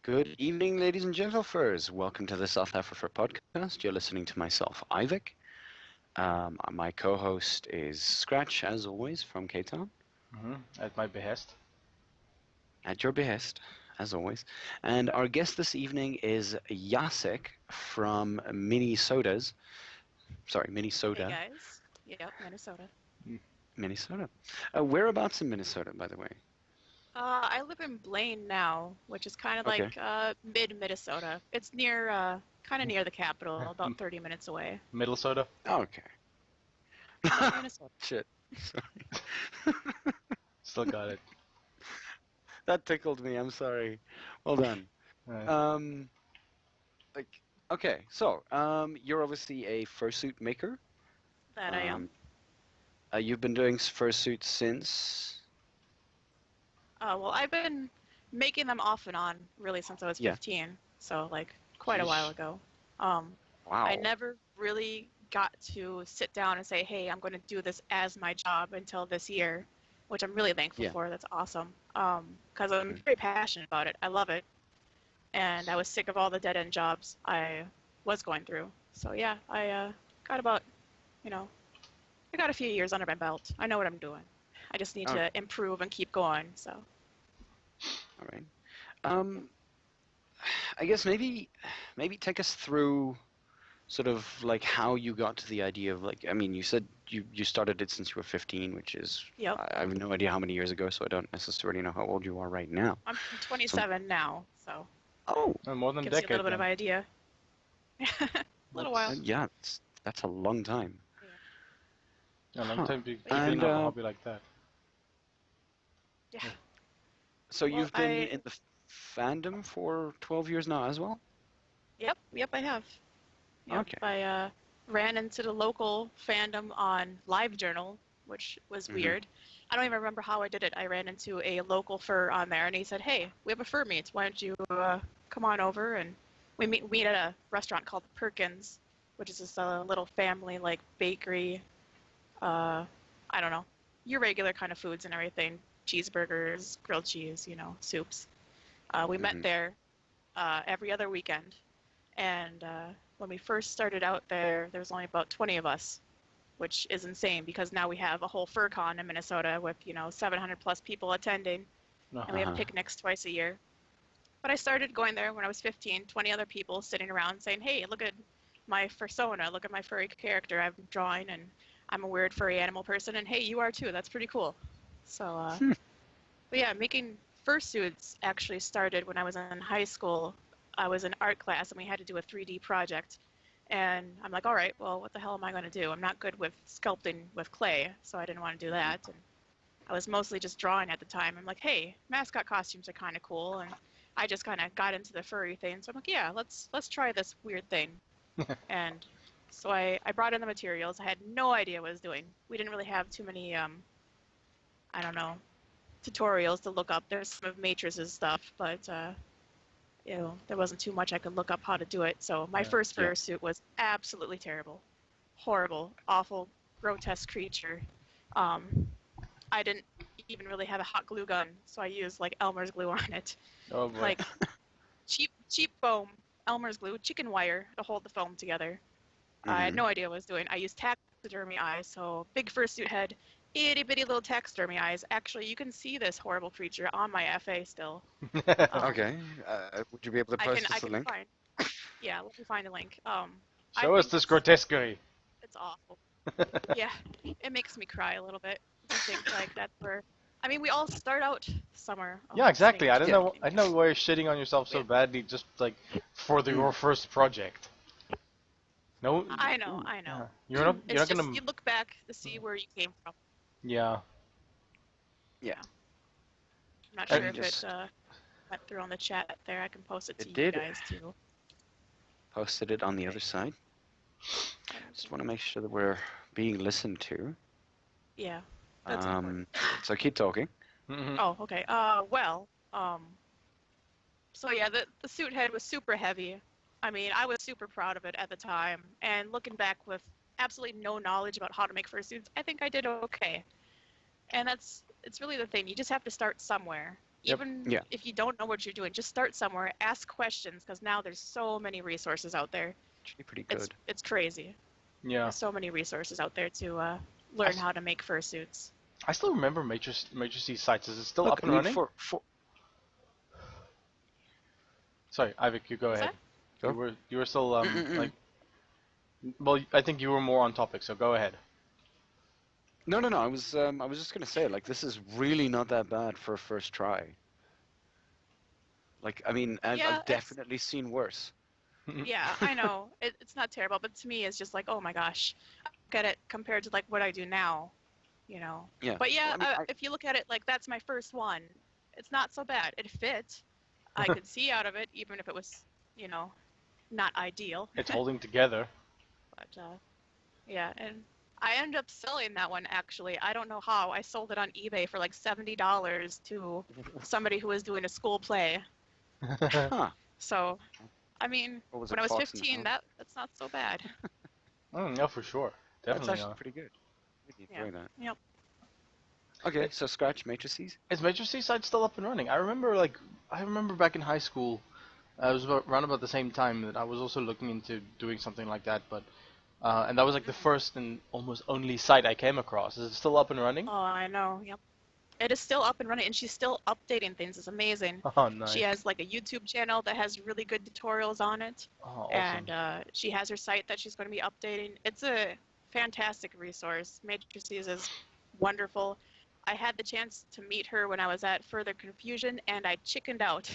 Good evening, ladies and gentlemen. Welcome to the south-afrifur podcast. You're listening to myself, Ivik. My co-host is Scratch, as always, from Cape Town. At my behest. At your behest, as always. And our guest this evening is Jacek from Minnesota's. Sorry, Hey Minnesota. guys. Yep, Minnesota. Minnesota. Whereabouts in Minnesota, by the way? I live in Blaine now, which is kind of Okay. like mid-Minnesota. It's near, kind of near the capital, about 30 minutes away. Middle soda. Oh, okay. Minnesota. Shit. Sorry. Still got it. That tickled me. I'm sorry. Well done. Right. Okay, so, you're obviously a fursuit maker. That I am. You've been doing fursuits since... Well, I've been making them off and on, really, since I was 15. So, like, quite a while ago. Wow. I never really got to sit down and say, hey, I'm going to do this as my job until this year, which I'm really thankful for. That's awesome. Because I'm very passionate about it. I love it. And I was sick of all the dead-end jobs I was going through. So, yeah, I got about, I got a few years under my belt. I know what I'm doing. I just need to improve and keep going, so. All right. I guess maybe take us through sort of like how you got to the idea of like, I mean, you said you started it since you were 15, which is, Yep. I have no idea how many years ago, so I don't necessarily know how old you are right now. I'm 27 now, so. Oh. More than a gives decade. you a little bit of idea. A little while. Yeah, that's a long time. Yeah, a long time being And, a hobby like that. Yeah. So you've been in the fandom for 12 years now as well? Yep, I have. Yep, Okay. I ran into the local fandom on LiveJournal, which was weird. I don't even remember how I did it. I ran into a local fur on there, and he said, hey, we have a fur meet. Why don't you come on over? And we meet at a restaurant called Perkins, which is this little family, like, bakery. I don't know, your regular kind of foods and everything. Cheeseburgers, grilled cheese, soups. We met there every other weekend. And when we first started out there was only about 20 of us, which is insane because now we have a whole fur con in Minnesota with, 700 plus people attending. And we have picnics twice a year. But I started going there when I was 15, 20 other people sitting around saying, hey, look at my fursona, look at my furry character I'm drawing, and I'm a weird furry animal person, and hey, you are too. That's pretty cool. So, but yeah, making fursuits actually started when I was in high school. I was in art class, and we had to do a 3D project. And I'm like, all right, well, what the hell am I going to do? I'm not good with sculpting with clay, so I didn't want to do that. And I was mostly just drawing at the time. I'm like, hey, mascot costumes are kind of cool, and I just kind of got into the furry thing. So I'm like, yeah, let's try this weird thing. And so I brought in the materials. I had no idea what I was doing. We didn't really have too many, I don't know, tutorials to look up. There's some of Matrice's stuff, but, there wasn't too much I could look up how to do it. So my first fursuit was absolutely terrible. Horrible, awful, grotesque creature. I didn't even really have a hot glue gun, so I used, like, Elmer's glue on it. Oh boy. Like, cheap foam, Elmer's glue, chicken wire to hold the foam together. I had no idea what I was doing. I used taxidermy eyes, so big fursuit head, itty bitty little taxidermy eyes. Actually, you can see this horrible creature on my FA still. Okay. Would you be able to post us a link? Yeah, let me find a link. Show us this grotesquerie. It's awful. Yeah, it makes me cry a little bit to think like that's where. I mean, we all start out somewhere. Yeah, exactly. I don't know why you're shitting on yourself so badly just like for your first project. No. I know. You're not gonna. You look back to see where you came from. Yeah. Yeah. I'm not sure if it went through on the chat there. I can post it to you guys too. Posted it on the other side. Just want to make sure that we're being listened to. Yeah, that's important. So keep talking. Oh, okay. So yeah, the suit head was super heavy. I mean, I was super proud of it at the time. And looking back with absolutely no knowledge about how to make fursuits, I think I did okay. And it's really the thing. You just have to start somewhere. Even Yeah. if you don't know what you're doing, just start somewhere, ask questions, because now there's so many resources out there. Actually pretty It's good. it's crazy. Yeah. There's so many resources out there to learn s- how to make fursuits. I still remember Matrices sites. Is it still Look, up I and mean, running? for Sorry, Ivik, you go What's ahead. Go. You were still Mm-mm-mm. like, well, I think you were more on topic, so go ahead. No. I was just gonna say, like, this is really not that bad for a first try. Like, I mean, Yeah, I've definitely seen worse. yeah, I know. It's not terrible, but to me, it's just like, oh my gosh, look at it compared to like what I do now, you know. Yeah. But Well, yeah, I mean, if you look at it like that's my first one, it's not so bad. It fit. I could see out of it, even if it was, you know, not ideal. It's holding together. But yeah, and I ended up selling that one actually. I don't know how. I sold it on eBay for like $70 to somebody who was doing a school play. huh? So, I mean, What was when it I was costing? 15, that's not so bad. Yeah, for sure. That's Definitely actually not. pretty good. Really Yeah. enjoy that. Yep. Okay, so scratch matrices. Is Matrices site still up and running? I remember back in high school, it was around about the same time that I was also looking into doing something like that, but and that was like the first and almost only site I came across. Is it still up and running? Oh, I know. Yep. It is still up and running, and she's still updating things. It's amazing. Oh, She nice. has like a YouTube channel that has really good tutorials on it, Oh, awesome. and she has her site that she's going to be updating. It's a fantastic resource. Matrices is wonderful. I had the chance to meet her when I was at Further Confusion, and I chickened out.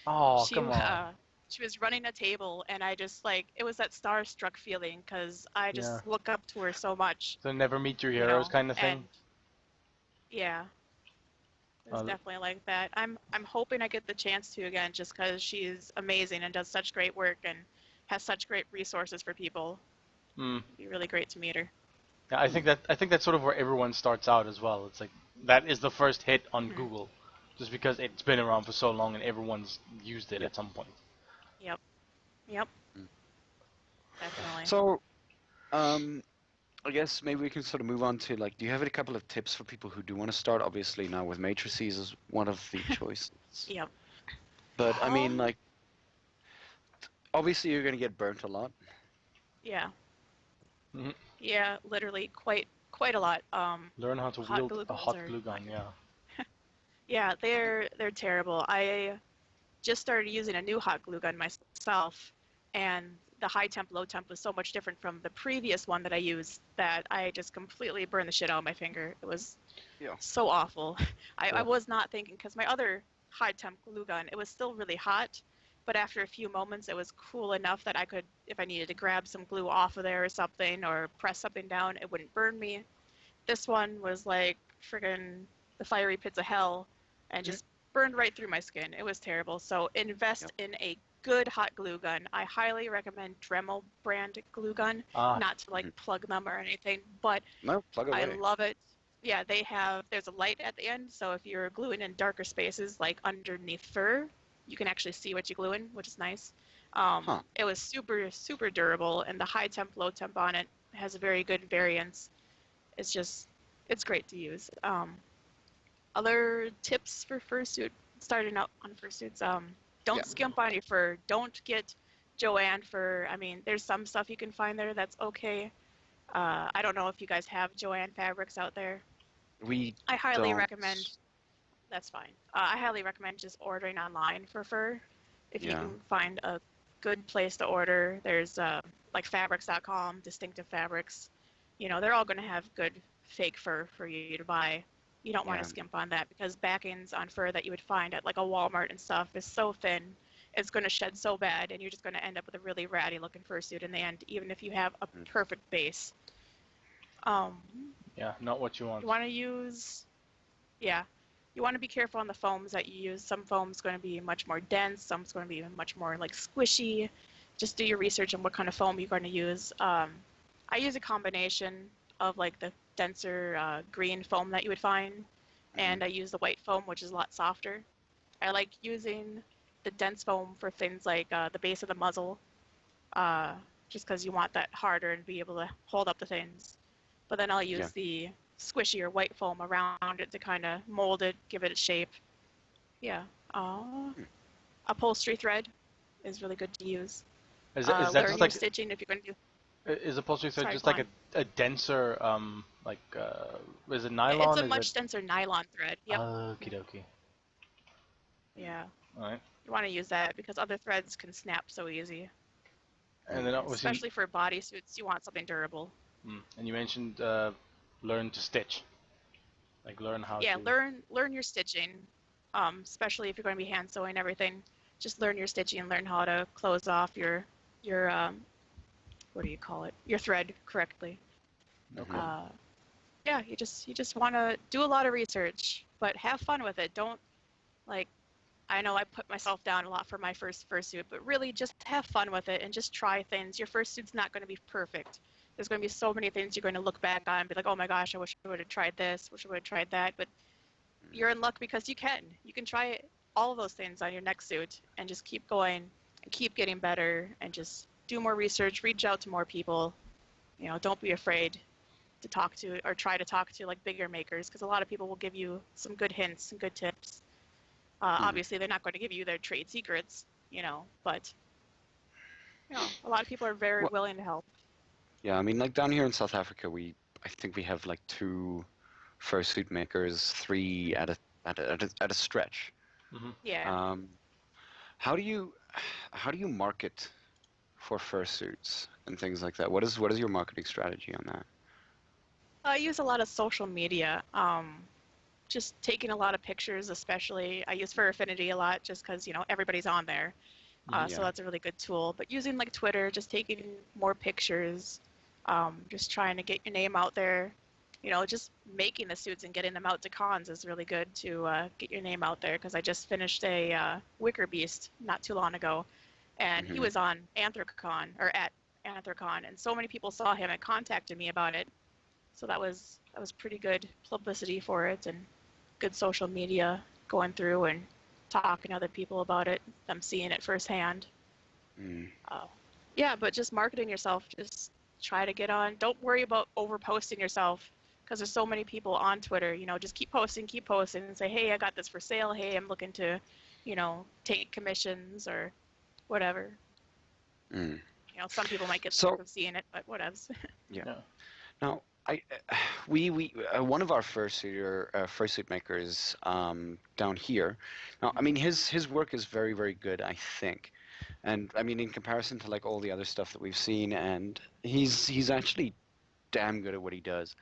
Oh, She come on. she was running a table, and I just like it was that starstruck feeling because I Yeah. just look up to her so much, So never meet your you heroes know. kind of And thing? yeah, it was Uh, definitely like that. I'm hoping I get the chance to again, just because she's amazing and does such great work and has such great resources for people. mm. It'd be really great to meet her. Yeah, I think that's sort of where everyone starts out as well. It's like that is the first hit on Mhm. Google, just because it's been around for so long and everyone's used it Yeah. at some point. Yep. Yep. Mm. Definitely. So, I guess maybe we can sort of move on to, like, do you have a couple of tips for people who do want to start? Obviously, now with matrices is one of the choices. Yep. But I mean, Um. like, obviously you're gonna get burnt a lot. Yeah. Mhm. Yeah. Literally, quite a lot. Learn how to Hot wield glue a guns hot are glue gun. Yeah. yeah, they're terrible. I just started using a new hot glue gun myself, and the high temp, low temp was so much different from the previous one that I used that I just completely burned the shit out of my finger. It was Yeah. so awful. I Yeah. was not thinking, because my other high temp glue gun, it was still really hot, but after a few moments, it was cool enough that I could, if I needed to grab some glue off of there or something, or press something down, it wouldn't burn me. This one was like friggin' the fiery pits of hell and just burned right through my skin. It was terrible. So invest in a good hot glue gun. I highly recommend Dremel brand glue gun, Ah. not to like plug them or anything, but No, plug I away. love it. Yeah, there's a light at the end, so if you're gluing in darker spaces like underneath fur, you can actually see what you're gluing, which is nice. Huh. It was super durable, and the high temp, low temp on it has a very good variance. It's great to use. Other tips for fursuit, starting out on fursuits, don't Yeah. skimp on your fur. Don't get Joanne fur. I mean, there's some stuff you can find there that's okay. I don't know if you guys have Joanne fabrics out there. We I highly don't. recommend, that's fine. I highly recommend just ordering online for fur. If you Yeah. can find a good place to order, there's like fabrics.com, distinctive fabrics. You know, they're all going to have good fake fur for you to buy. You don't want Yeah. to skimp on that because backings on fur that you would find at like a Walmart and stuff is so thin. It's going to shed so bad, and you're just going to end up with a really ratty looking fursuit in the end, even if you have a perfect base. Yeah. Not what you want. You want to use, yeah, you want to be careful on the foams that you use. Some foam's going to be much more dense, some's going to be much more like squishy. Just do your research on what kind of foam you're going to use. I use a combination of like the denser green foam that you would find, and I use the white foam, which is a lot softer. I like using the dense foam for things like the base of the muzzle, just because you want that harder and be able to hold up the things. But then I'll use the squishier white foam around it to kind of mold it, give it a shape. Yeah. Uh, Upholstery thread is really good to use. Is that Learn just your like stitching if you're going to do. is upholstery thread Sorry, just go like on. a denser is it It's nylon? a Is it much denser nylon thread. Yep. okie dokie? Yeah. All right. You want to use that because other threads can snap so easy. And then obviously, Especially for bodysuits, you want something durable. and you mentioned learn to stitch, like learn how Yeah, to. learn your stitching, especially if you're going to be hand sewing everything. Just learn your stitching and learn how to close off your what do you call it? Your thread correctly. Okay. Mm-hmm. Uh, yeah, you just want to do a lot of research, but have fun with it. Don't like I know I put myself down a lot for my first fursuit, but really just have fun with it and just try things. Your fursuit's not going to be perfect. There's going to be so many things you're going to look back on and be like, oh my gosh, I wish I would have tried this, wish I would have tried that. But you're in luck because you can. You can try all of those things on your next suit and just keep going and keep getting better and just do more research, reach out to more people. Don't be afraid to talk to or try to talk to like bigger makers because a lot of people will give you some good hints and good tips. Obviously, they're not going to give you their trade secrets, but a lot of people are very Well, willing to help. yeah, I mean, like down here in South Africa, I think we have like two fursuit makers, three at a stretch. Mm-hmm. Yeah, Um, how do you how do you market for fursuits and things like that? What is your marketing strategy on that? I use a lot of social media. Just taking a lot of pictures, especially. I use Fur Affinity a lot just because everybody's on there. Mm-hmm. So Yeah. that's a really good tool. But using like Twitter, just taking more pictures, just trying to get your name out there. Just making the suits and getting them out to cons is really good to get your name out there because I just finished a Wicker Beast not too long ago, and he Hmm. was on Anthrocon or at Anthrocon, and so many people saw him and contacted me about it. So that was pretty good publicity for it and good social media going through and talking to other people about it, them seeing it firsthand. Mm. Uh, yeah, but just marketing yourself. Just try to get on. Don't worry about over posting yourself because there's so many people on Twitter. Just keep posting, and say, hey, I got this for sale. Hey, I'm looking to, take commissions or whatever. Mm. Some people might get sick So of seeing it, but whatevs. yeah. Yeah. Now we one of our fursuit makers down here. Now I mean his work is very very good I think, and I mean in comparison to like all the other stuff that we've seen, and he's actually damn good at what he does.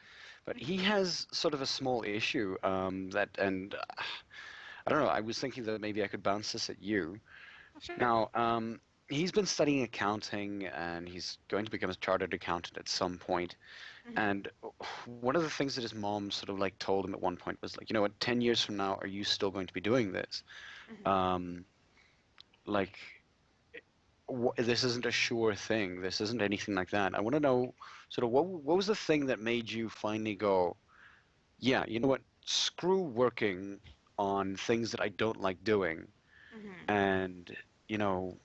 But he has sort of a small issue that, and I don't know. I was thinking that maybe I could bounce this at you. Sure. Now, he's been studying accounting, and he's going to become a chartered accountant at some point. Mhm. And one of the things that his mom sort of like told him at one point was like, you know what, 10 years from now, are you still going to be doing this? Mhm. Um, like, this isn't a sure thing. This isn't anything like that. I want to know sort of what was the thing that made you finally go, yeah, you know what, screw working on things that I don't like doing, Mhm. and you know,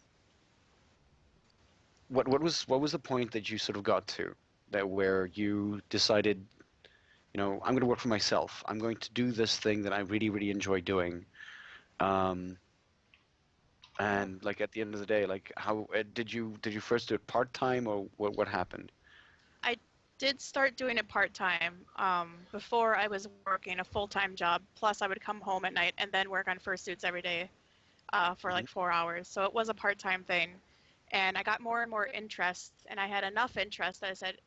what was the point that you sort of got to that where you decided, you know, I'm going to work for myself. I'm going to do this thing that I really, really enjoy doing. Um, Yeah. and like at the end of the day, like how did you first do it part time or what happened? I did start doing it part-time. Before I was working a full-time job, plus I would come home at night and then work on fursuits every day for Hmm. like 4 hours. So it was a part-time thing. And I got more and more interest, and I had enough interest that I said,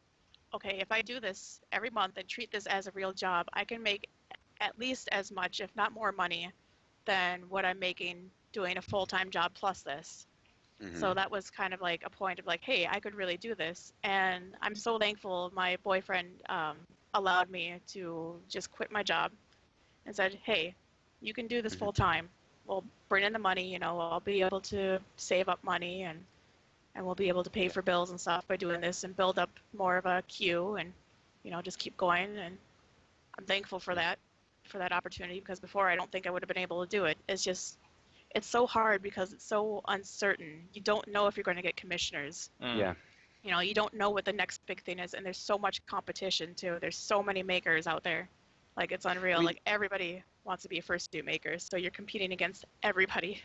okay, if I do this every month and treat this as a real job, I can make at least as much, if not more money, than what I'm making doing a full-time job plus this. So Hmm. that was kind of like a point of like, hey, I could really do this. And I'm so thankful my boyfriend allowed me to just quit my job and said, hey, you can do this Hmm. full time. We'll bring in the money, I'll be able to save up money and we'll be able to pay Yeah. for bills and stuff by doing this and build up more of a queue and, just keep going. And I'm thankful Yeah. for that opportunity because before I don't think I would have been able to do it. It's so hard because it's so uncertain. You don't know if you're going to get commissioners. Mm. Yeah. You don't know what the next big thing is, and there's so much competition too. There's so many makers out there. Like, it's unreal. I mean, Like, everybody wants to be a fursuit maker, so you're competing against everybody.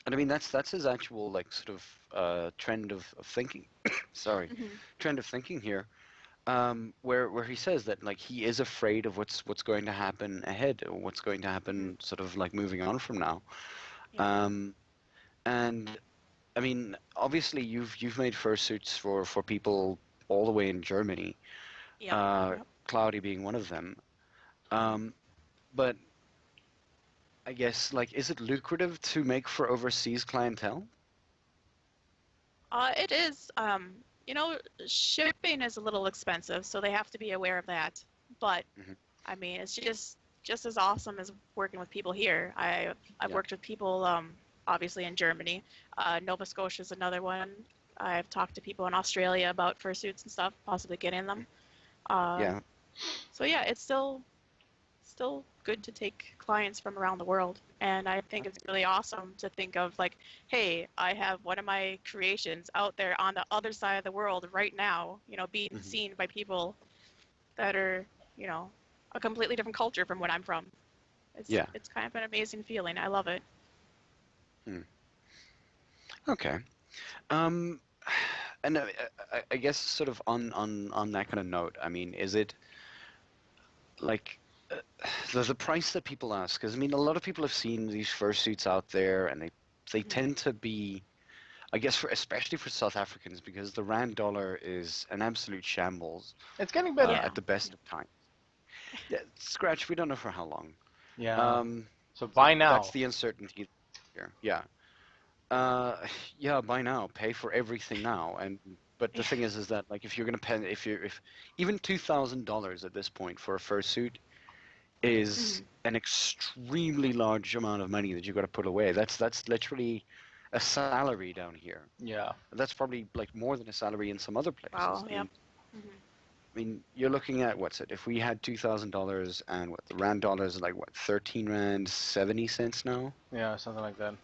and I mean that's his actual like sort of trend of thinking. Sorry, Hmm. trend of thinking here. Where he says that like he is afraid of what's going to happen ahead, or what's going to Hmm. happen sort of like moving on from now. Yeah. Um, and I mean, obviously you've made fursuits for people all the way in Germany, Yep. Yep. Cloudy being one of them. Um, but I guess like, is it lucrative to make for overseas clientele? It is. You know, shipping is a little expensive, so they have to be aware of that. But Hmm. I mean, it's just as awesome as working with people here. I've Yeah, worked with people, obviously in Germany. Nova Scotia is another one. I've talked to people in Australia about fursuits and stuff, possibly getting them. Uh, yeah, so yeah, it's still good to take clients from around the world. And I think it's really awesome to think of like, hey, I have one of my creations out there on the other side of the world right now, being hmm, seen by people that are, you know, a completely different culture from what I'm from. It's yeah. it's kind of an amazing feeling. I love it. Hmm. Okay. Um, and I guess sort of on that kind of note, I mean, is it like the price that people ask? Because I mean, a lot of people have seen these fursuits out there, and they Hmm. tend to be, I guess, especially for South Africans, because the rand dollar is an absolute shambles It's getting better. Yeah. at the best of times. Yeah, scratch. We don't know for how long. Yeah. Um, So buy that's now. the uncertainty here. Yeah. Uh, yeah, buy now, pay for everything now, and but the Yeah. thing is that like if you're gonna pay, if even $2,000 at this point for a fursuit is Hmm. an extremely large amount of money that you've got to put away. That's literally a salary down here. Yeah. That's probably like more than a salary in some other places. Wow. Yep. Hmm. I mean, you're looking at what's it? If we had $2,000 and what the rand dollars are like what 13 rand 70 cents now. Yeah, something like that.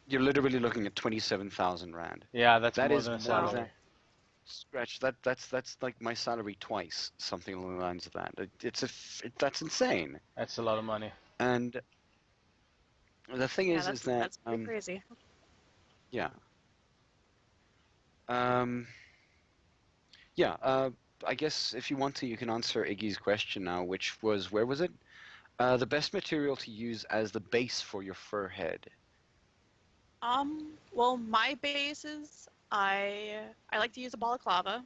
You're literally looking at 27,000 rand. Yeah, that's That more is than a more Wow. than salary. scratch. That's like my salary twice, something along the lines of that. That's insane. That's a lot of money. And the thing Yeah, is that that's pretty crazy. yeah, um, yeah. I guess if you want to, you can answer Iggy's question now, which was where was it? The best material to use as the base for your fur head. Well, my bases, I like to use a balaclava,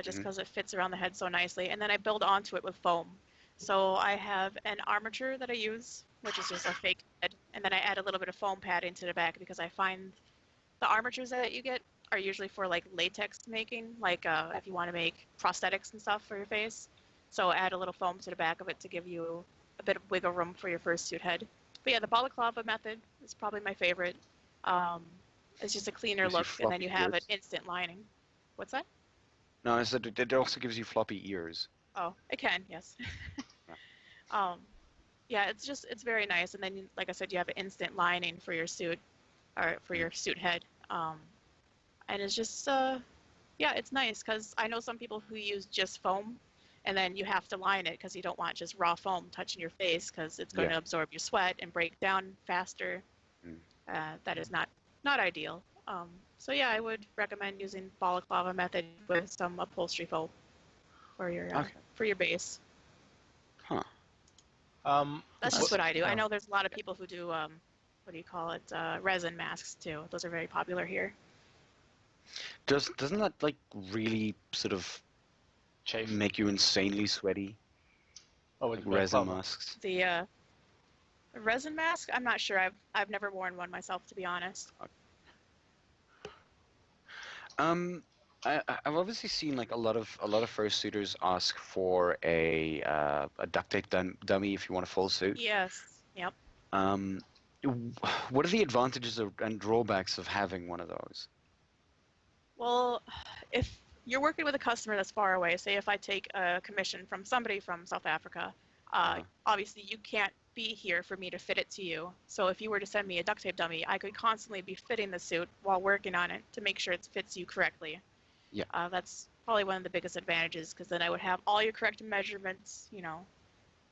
just Hmm. because it fits around the head so nicely, and then I build onto it with foam. So I have an armature that I use, which is just a fake head, and then I add a little bit of foam padding to the back because I find the armatures that you get are usually for like latex making, like if you want to make prosthetics and stuff for your face. So add a little foam to the back of it to give you a bit of wiggle room for your fursuit head. But yeah, the balaclava method is probably my favorite. Um, it's just a cleaner Gives you look, and then floppy you have an ears. instant lining. What's that? No, I said it also gives you floppy ears. Oh, it can, yes. Yeah. um, yeah, it's very nice, and then like I said, you have an instant lining for your suit or for Mhm. your suit head. And it's just yeah, it's nice because I know some people who use just foam, and then you have to line it because you don't want just raw foam touching your face because it's going Yeah. to absorb your sweat and break down faster. Mm. That is not ideal. So yeah, I would recommend using balaclava method with some upholstery foam Okay. for your base. Huh. That's just What? what I do. I Yeah. know there's a lot of people who do what do you call it? Resin masks too. Those are very popular here. Doesn't that like really sort of Chafe. make you insanely sweaty? Oh, Like it's resin balaclava. masks. The resin mask? I'm not sure. I've never worn one myself, to be honest. Um, I've obviously seen like a lot of fursuiters ask for a duct tape dummy if you want a full suit. Yes. Yep. Um, what are the advantages and drawbacks of having one of those? Well, if you're working with a customer that's far away, say if I take a commission from somebody from South Africa, Uh, obviously you can't be here for me to fit it to you. So if you were to send me a duct tape dummy, I could constantly be fitting the suit while working on it to make sure it fits you correctly. yeah. probably one of the biggest advantages, because then I would have all your correct measurements,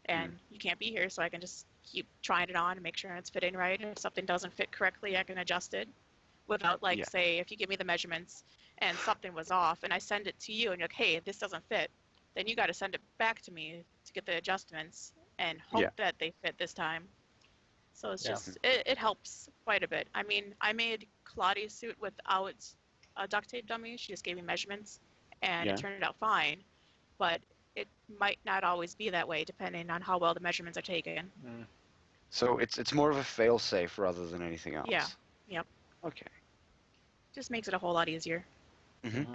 and you can't be here, so I can just keep trying it on and make sure it's fitting right. And if something doesn't fit correctly, I can adjust it without, Yeah. say, if you give me the measurements and something was off and I send it to you and you're like, hey, this doesn't fit, then you got to send it back to me to get the adjustments and hope that they fit this time. So it's just, it helps quite a bit. I mean, I made Claudia's suit without a duct tape dummy. She just gave me measurements and it turned out fine. But it might not always be that way depending on how well the measurements are taken. So it's more of a fail-safe rather than anything else. Yeah. Yep. Okay. Just makes it a whole lot easier.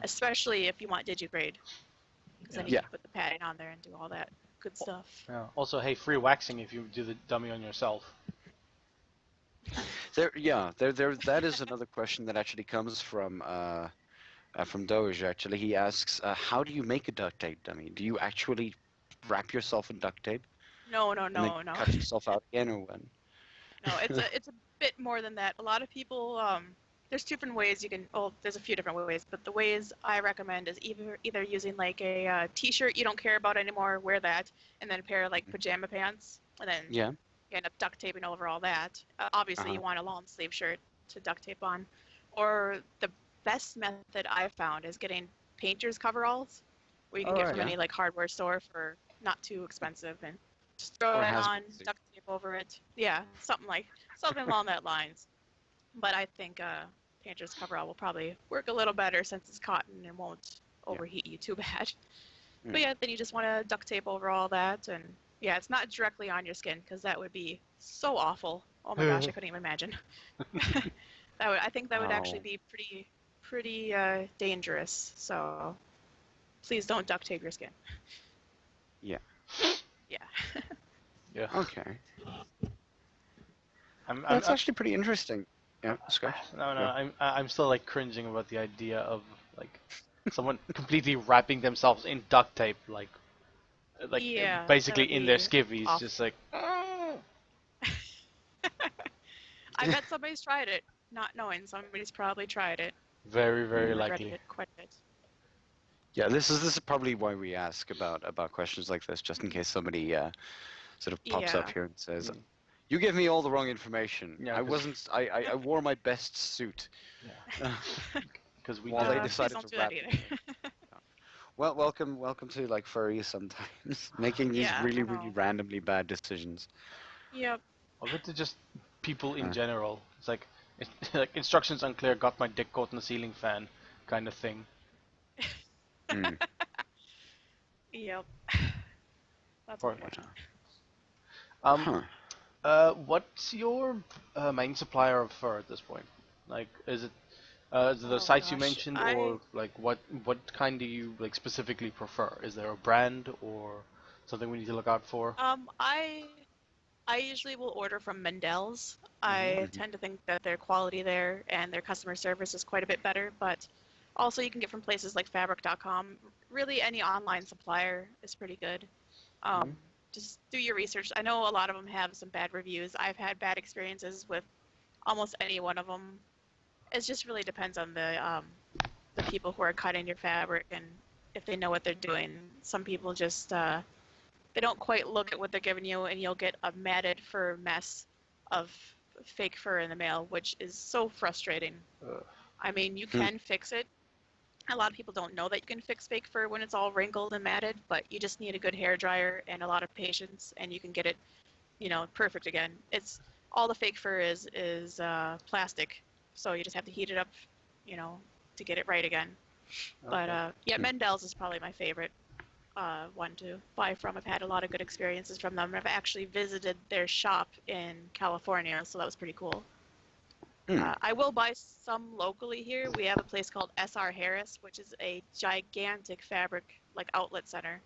Especially if you want digigrade. Because then you can put the padding on there and do all that good stuff. Yeah. Also, hey, free waxing if you do the dummy on yourself. There. That is another question that actually comes from Doge. Actually, he asks, "How do you make a duct tape dummy? Do you actually wrap yourself in duct tape? No. And then cut yourself out again, or when?" No, it's a bit more than that. A lot of people, there's different ways you can. Well, there's a few different ways, but the ways I recommend is either using like a t-shirt you don't care about anymore, wear that, and then a pair of like pajama pants, and then you end up duct taping over all that. Obviously, you want a long sleeve shirt to duct tape on, or the best method I've found is getting painter's coveralls, where you can get from any like hardware store for not too expensive, and just throw it on, duct tape over it. Yeah, something along that lines. But I think painter's coverall will probably work a little better since it's cotton and won't overheat you too bad. But yeah, then you just want to duct tape over all that, and yeah, it's not directly on your skin because that would be so awful. Oh my gosh, I couldn't even imagine. I think that would actually be pretty dangerous. So please don't duct tape your skin. Yeah. Yeah. Okay. That's actually pretty interesting. Yeah, Scott. No. I'm still like cringing about the idea of like someone completely wrapping themselves in duct tape, like basically in their skivvies, awful. Just like. I bet somebody's tried it, not knowing somebody's probably tried it. Very, very likely. It quite a bit. Yeah, this is probably why we ask about questions like this, just in case somebody sort of pops up here and says, "You gave me all the wrong information. Yeah, I wore my best suit." Because we they decided don't to do wrap that it. Well, welcome to like furries sometimes making these really randomly bad decisions. Yep. Or to just people in general. It's like instructions unclear. Got my dick caught in the ceiling fan, kind of thing. Yep. That's unfortunate. What's your main supplier of fur at this point? Like, is it the sites you mentioned, or like what kind do you like specifically prefer? Is there a brand or something we need to look out for? I usually will order from Mendel's. I tend to think that their quality there and their customer service is quite a bit better, but also you can get from places like fabric.com. Really, any online supplier is pretty good. Just do your research. I know a lot of them have some bad reviews. I've had bad experiences with almost any one of them. It just really depends on the people who are cutting your fabric and if they know what they're doing. Some people just they don't quite look at what they're giving you, and you'll get a matted fur mess of fake fur in the mail, which is so frustrating. I mean, you can fix it. A lot of people don't know that you can fix fake fur when it's all wrinkled and matted, but you just need a good hair dryer and a lot of patience, and you can get it, perfect again. It's all the fake fur is plastic, so you just have to heat it up, to get it right again. Okay. But Mendel's is probably my favorite one to buy from. I've had a lot of good experiences from them. I've actually visited their shop in California, so that was pretty cool. I will buy some locally here. We have a place called S.R. Harris, which is a gigantic fabric outlet center.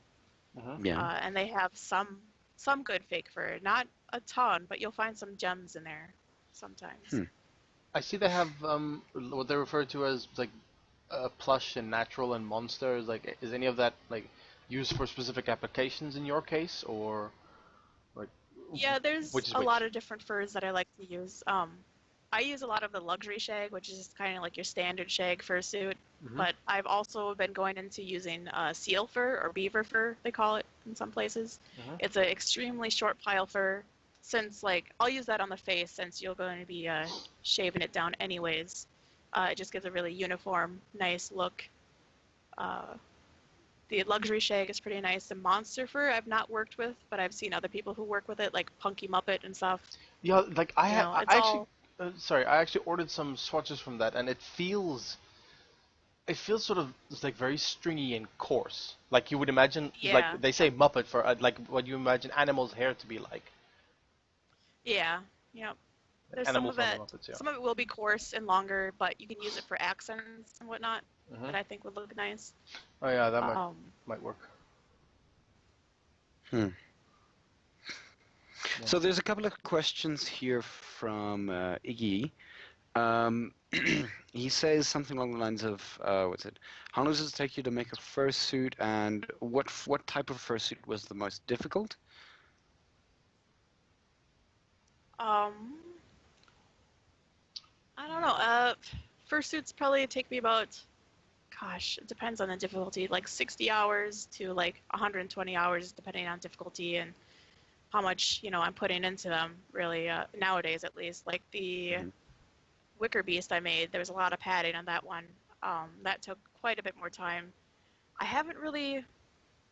And they have some good fake fur. Not a ton, but you'll find some gems in there sometimes. I see they have what they refer to as like plush and natural and monsters. Like, is any of that like used for specific applications in your case, or like? Yeah, there's a lot of different furs that I like to use. I use a lot of the luxury shag, which is kind of like your standard shag fursuit. Mhm. But I've also been going into using seal fur or beaver fur, they call it in some places. Mhm. It's an extremely short pile fur. Since like I'll use that on the face, since you're going to be shaving it down anyways. It just gives a really uniform, nice look. Uh, the luxury shag is pretty nice. The monster fur I've not worked with, but I've seen other people who work with it, like Punky Muppet and stuff. Yeah, like I You have. know, I it's actually. all Sorry, I actually ordered some swatches from that, and it feels. It feels sort of it's like very stringy and coarse. Like you would imagine, yeah, like they say Muppet for like what you imagine animals' hair to be like. yeah, yeah. There's some Animal of from the it. Muppets, yeah. Some of it will be coarse and longer, but you can use it for accents and whatnot Mhm. that I think would look nice. Oh yeah, that Um, might work. Hmm. Yeah. So there's a couple of questions here from Iggy. Um, he says something along the lines of, what's it? How long does it take you to make a fursuit, and what type of fursuit was the most difficult? um, I don't know. Fursuits probably take me about, gosh, it depends on the difficulty, like 60 hours to like 120 hours, depending on difficulty and how much I'm putting into them. Really, nowadays at least, like the Mhm. Wicker Beast I made, there was a lot of padding on that one. That took quite a bit more time. I haven't really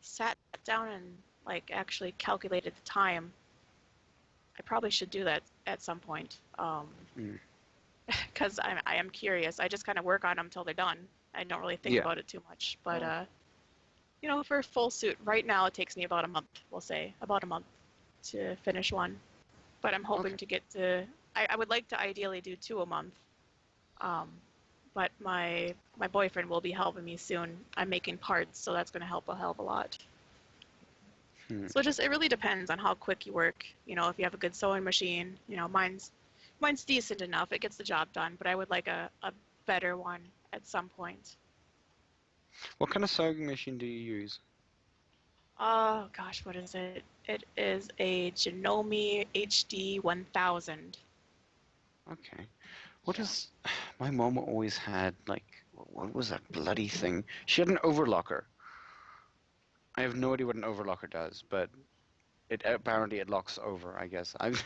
sat down and like actually calculated the time. I probably should do that at some point. Mm. Because I am curious. I just kind of work on them till they're done. I don't really think Yeah. about it too much. But Mm. for a full suit, right now it takes me about a month. We'll say about a month to finish one. But I'm hoping Okay. to get to. I would like to ideally do two a month. Um, but my boyfriend will be helping me soon. I'm making parts, so that's going to help a hell of a lot. Hmm. So it really depends on how quick you work. If you have a good sewing machine, mine's decent enough. It gets the job done, but I would like a better one at some point. What kind of sewing machine do you use? Oh gosh, what is it? It is a Janome HD 1000. Okay. What Yeah. is? My mom always had like, what was that bloody thing? She had an overlocker. I have no idea what an overlocker does, but it locks over. I guess I've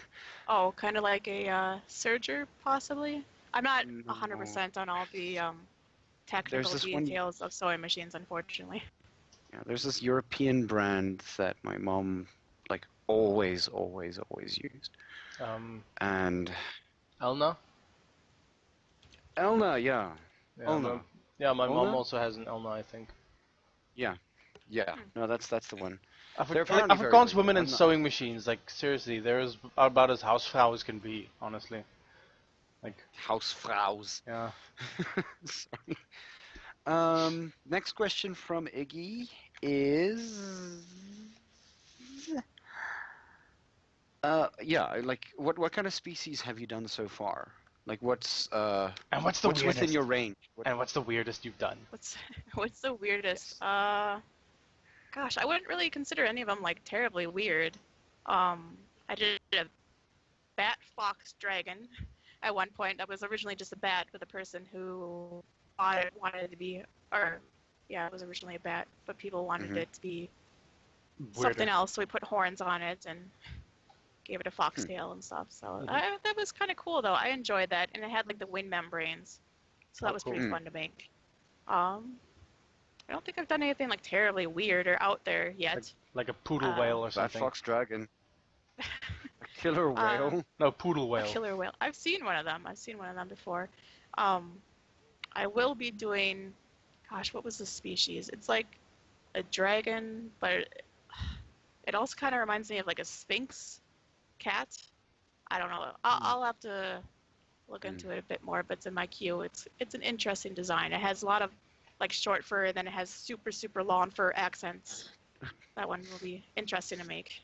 Oh, kind of like a serger, possibly. I'm not no. 100% on all the There's technical this one. details of sewing machines, unfortunately. Yeah, there's this European brand that my mom like always used. Um, And Elna. Elna, yeah. Yeah, Elna. my mom Elna? also has an Elna, I think. Yeah. Yeah. Hmm. No, that's the one. Af They're like apparently very, Afrikaans very good. women and I'm not. sewing machines, like seriously, they're about as housefrau as can be, honestly. Like, Hausfraus. yeah. Sorry. Next question from Iggy is, yeah, like what kind of species have you done so far? Like And what's the what's within weirdest? your range? And what's the weirdest you've done? What's what's the weirdest? Yes. Gosh, I wouldn't really consider any of them like terribly weird. Um, I did a bat fox dragon at one point. That was originally just a bat, but the person who bought it wanted it to be, or yeah, it was originally a bat, but people wanted Hmm. it to be Weirder. something else, so we put horns on it and gave it a Hmm. foxtail and stuff. So Mhm. that was kind of cool though. I enjoyed that, and it had like the wing membranes, so Oh, that was cool. pretty Hmm. fun to make. Um, I don't think I've done anything like terribly weird or out there yet. Like a poodle Uh, whale or Bat something. fox dragon. A killer uh, whale. No, poodle a whale. killer whale. I've seen one of them. I've seen one of them before. Um, I will be doing, gosh, what was the species? It's like a dragon, but it also kind of reminds me of like a sphinx cat. I don't know. Hmm. I'll have to look Hmm. into it a bit more, but it's in my queue. It's an interesting design. It has a lot of like short fur, and then it has super long fur accents. That one will be interesting to make.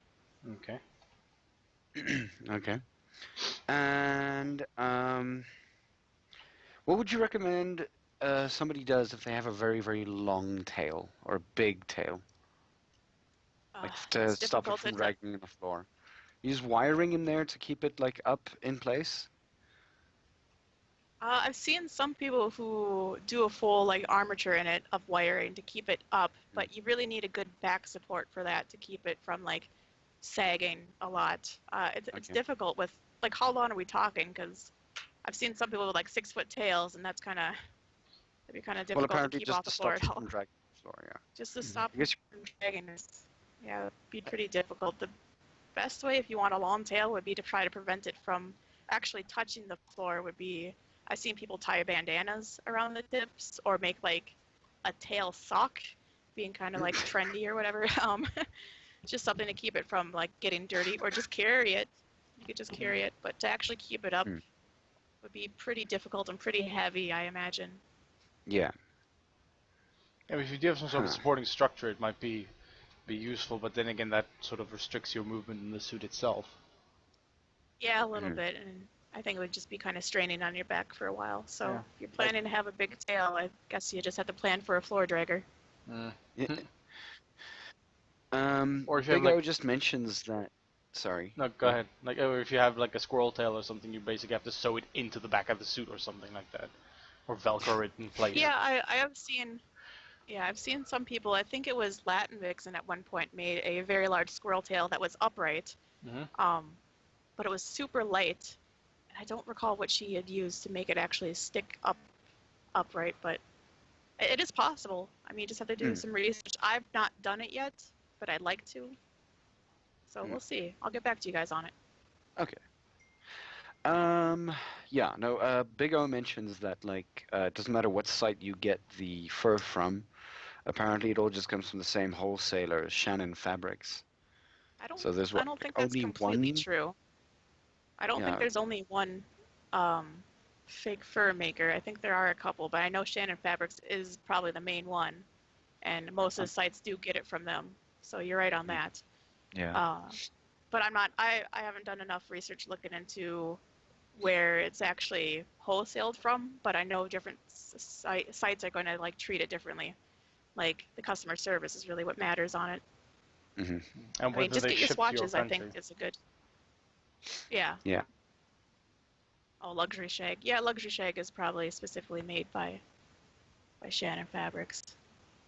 Okay. Okay. And what would you recommend somebody does if they have a very long tail or big tail, like to It's stop it difficult. from It's a dragging on the floor? Use wiring in there to keep it like up in place. I've seen some people who do a full like armature in it of wiring to keep it up, but you really need a good back support for that to keep it from like sagging a lot. It's Okay. difficult with like how long are we talking? Because I've seen some people with like 6 foot tails, and that's it'd be kind of Well, difficult to apparently keep just off to the floor stop at it all. from dragging the floor. Yeah. Just to Mhm. stop I them guess. from dragging is, yeah, it'd be pretty difficult. The best way if you want a long tail would be to try to prevent it from actually touching the floor. Would be I've seen people tie bandanas around the tips or make like a tail sock, being kind of like trendy or whatever. Just something to keep it from like getting dirty, or just carry it. You could just carry it, but to actually keep it up Hmm. would be pretty difficult and pretty heavy, I imagine. Yeah. Yeah, if you do have some sort of Huh. supporting structure, it might be useful, but then again, that sort of restricts your movement in the suit itself. Yeah, a little Mhm. bit, and I think it would just be kind of straining on your back for a while. So Yeah. if you're Like, planning to have a big tail, I guess you just have to plan for a floor dragger. mm. Yeah. Or if you have Big like, O just mentions that. Sorry. no, go ahead. Like, or if you have like a squirrel tail or something, you basically have to sew it into the back of the suit or something like that, or Velcro it in place. Yeah, I have seen. Yeah, I've seen some people. I think it was Latin Vixen at one point made a very large squirrel tail that was upright, Hmm. um, but it was super light. And I don't recall what she had used to make it actually stick upright, but it is possible. I mean, you just have to do Hmm. some research. I've not done it yet, but I'd like to. So Hmm. we'll see. I'll get back to you guys on it. Okay. Um. Yeah. No. Big O mentions that like it doesn't matter what site you get the fur from. Apparently, it all just comes from the same wholesaler, Shannon Fabrics. I don't So there's I what, don't like think that's only completely one? true. I don't think Yeah. there's only one um, fake fur maker. I think there are a couple, but I know Shannon Fabrics is probably the main one, and most of Uh, the sites do get it from them. So you're right on mm, that. yeah. Uh, but I'm not. I haven't done enough research looking into where it's actually wholesaled from. But I know different sites are going to like treat it differently. Like the customer service is really what matters on it. Hmm. And I mean, whether just they get your ship to your swatches. I think country. is a good. Yeah. Yeah. Oh, luxury shag. Yeah, luxury shag is probably specifically made by Shannon Fabrics.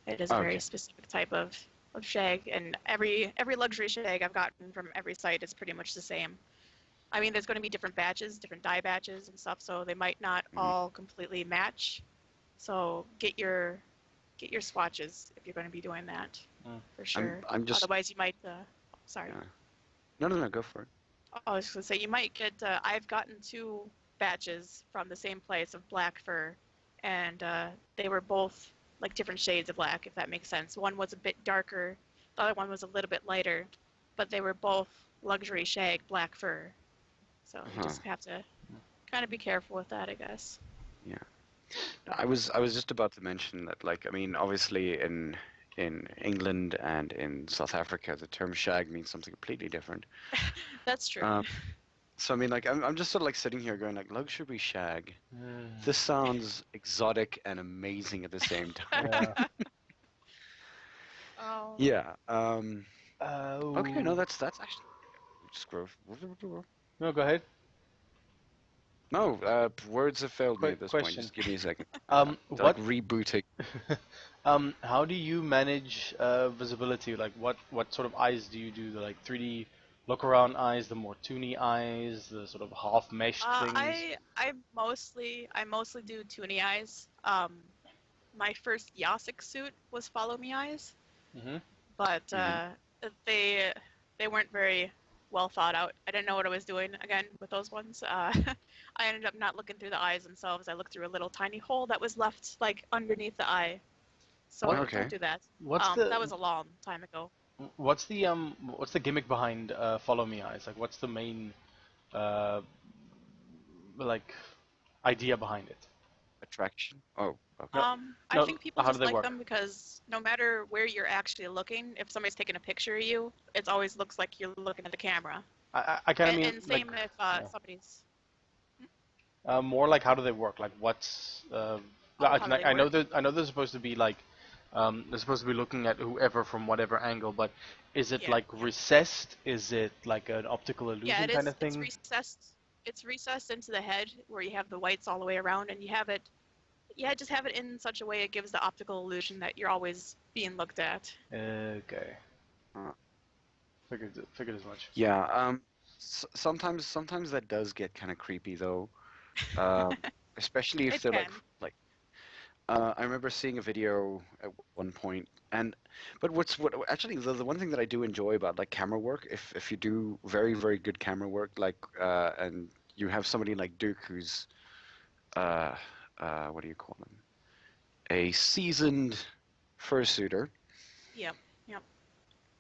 It is a very Okay. specific type of shag, and every luxury shag I've gotten from every site is pretty much the same. I mean, there's going to be different batches, different dye batches and stuff, so they might not Hmm. all completely match. So get your swatches if you're going to be doing that Mm. for I'm sure. I'm just. Otherwise, you might. Sorry. Yeah. No. No. No. Go for it. I was going to say you might get. I've gotten 2 batches from the same place of black fur, and they were both like different shades of black, if that makes sense. One was a bit darker, the other one was a little bit lighter, but they were both luxury shag black fur. So you Huh. just have to kind of be careful with that, I guess. Yeah. I was just about to mention that, like, I mean, obviously in England and in South Africa, the term shag means something completely different. That's true. Um, so I mean, like, I'm just sort of like sitting here going like, luxury shag. Mm. This sounds exotic and amazing at the same time. Yeah. Oh. Yeah. Okay. No, Oh. that's actually just growth. No, go ahead. No, words have failed me at Quick this point. question. Just give me a second. They're like What rebooting. how do you manage visibility? Like, what sort of eyes do you do? The like 3D look around eyes, the more toony eyes, the sort of half meshed things. I mostly do toonie eyes. My first Jacek suit was follow me eyes, Hmm. but Hmm. they they weren't very well thought out. I didn't know what I was doing again with those ones. I ended up not looking through the eyes themselves. I looked through a little tiny hole that was left like underneath the eye. What So don't Okay. do that. what's That the was a long time ago. what's the gimmick behind follow me eyes? Like, what's the main uh like idea behind it? Attraction. Oh, okay. No, I no. think people How do just they like work? them because no matter where you're actually looking, if somebody's taking a picture of you, it always looks like you're looking at the camera. I kind of mean And like, same if yeah. somebody's. More like, how do they work? Like, what's Oh, how do they work? I know they're supposed to be like they're supposed to be looking at whoever from whatever angle, but is it Yeah, like recessed? Is it like an optical yeah. illusion It kind is. of It's thing? recessed. it's recessed into the head where you have the whites all the way around, and you have it. Yeah, just have it in such a way it gives the optical illusion that you're always being looked at. Okay. Uh, Figured as much. yeah. Sometimes that does get kind of creepy though. Especially if It they're can. like. I remember seeing a video at one point, but what actually the one thing that I do enjoy about like camera work, if you do very very good camera work, like and you have somebody like Duke who's uh, what do you call him? A seasoned fursuiter. Yep. Yep.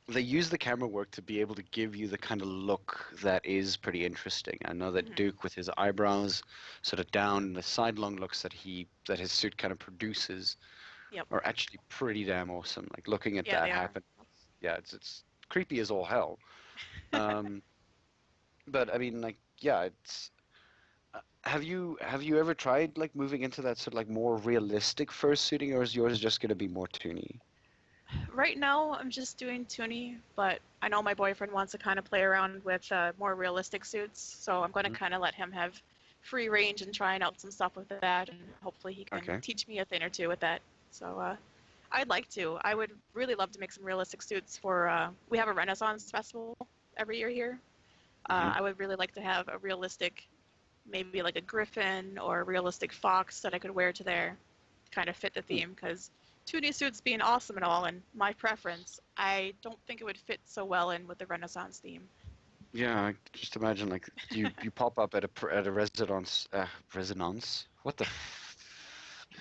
They use the camera work to be able to give you the kind of look that is pretty interesting. I know that Mhm. Duke, with his eyebrows sort of down, and the sidelong looks that his suit kind of produces, Yep. are actually pretty damn awesome. Like looking at Yeah, that they are. happen, yeah, it's creepy as all hell. Um, but I mean, like, yeah, it's. Have you ever tried like moving into that sort of like more realistic fursuiting, or is yours just going to be more toony? Right now, I'm just doing toonie, but I know my boyfriend wants to kind of play around with more realistic suits, so I'm going to Mhm. kind of let him have free range and trying out some stuff with that, and hopefully he can Okay. teach me a thing or two with that. So I'd like to. I would really love to make some realistic suits for. We have a Renaissance festival every year here. Hmm. I would really like to have a realistic, maybe like a griffin or a realistic fox that I could wear to there, kind of fit the theme. Because 2D suits being awesome and all, and my preference, I don't think it would fit so well in with the Renaissance theme. Yeah, I just imagine like you pop up at a resonance. What the?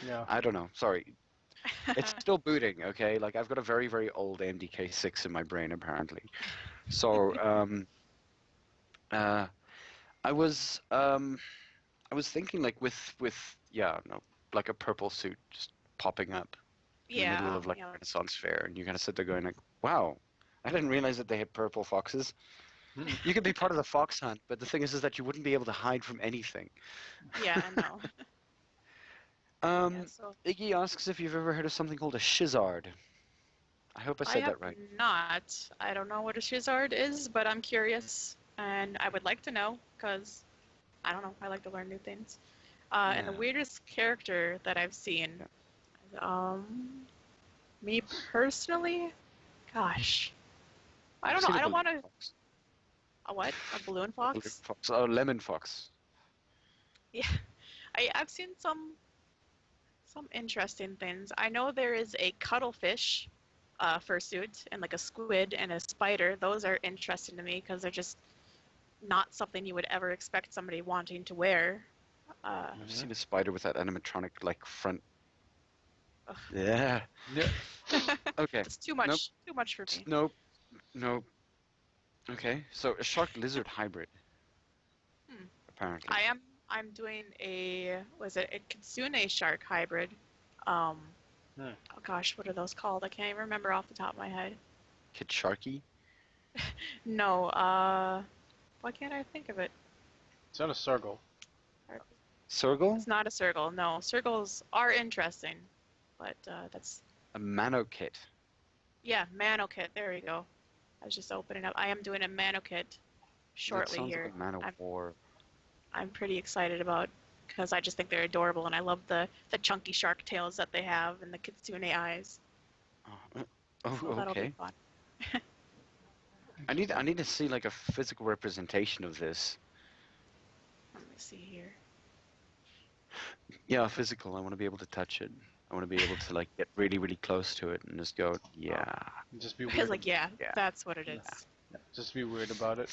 Yeah. I don't know. Sorry, it's still booting. Okay, like I've got a very very old MDK6 in my brain apparently. So uh, I was um, I was thinking like with yeah no like a purple suit just popping up in the middle Yeah, of like a yeah, Renaissance fair, and you kind of sit there going like, wow, I didn't realize that they had purple foxes. You could be part of the fox hunt, but the thing is that you wouldn't be able to hide from anything. yeah, no. Yeah, so Iggy asks if you've ever heard of something called a shizard. I hope I I said have that right. not. I don't know what a Shizard is, but I'm curious, and I would like to know, because I don't know, I like to learn new things. And the Yeah. weirdest character that I've seen, Yeah. um, me personally, gosh, I I've don't know. seen a I don't balloon want to. fox. A what? A balloon A balloon fox? fox. Oh, lemon fox. Yeah, I've seen some interesting things. I know there is a cuttlefish fursuit and like a squid and a spider. Those are interesting to me because they're just not something you would ever expect somebody wanting to wear. Uh, I've Mhm. seen a spider with that animatronic like front. ugh. Yeah. Yeah. Okay. It's too Nope. much for me. Nope. Nope. Okay. So a shark lizard hybrid, Hmm. apparently. I am I'm doing a was it a kitsune shark hybrid. Um, Hmm. oh gosh, what are those called? I can't even remember off the top of my head. Kid Sharky. No, why can't I think of it? It's not a circle. Circle. It's not a circle. No, circles are interesting, but that's A Manokit. yeah, Manokit. There you go. I was just opening up. I am doing a Manokit That shortly sounds like here. a man of I'm war. I'm pretty excited about because I just think they're adorable and I love the chunky shark tails that they have and the kitsune eyes. Oh, oh, So that'll be okay. fun. I need to see like a physical representation of this. Let me see here. Yeah, physical. I want to be able to touch it. I want to be able to like get really, really close to it and just go, Oh. yeah, Just be I was weird. like, yeah, yeah, that's what it Yeah. is. Yeah. Just be weird about it.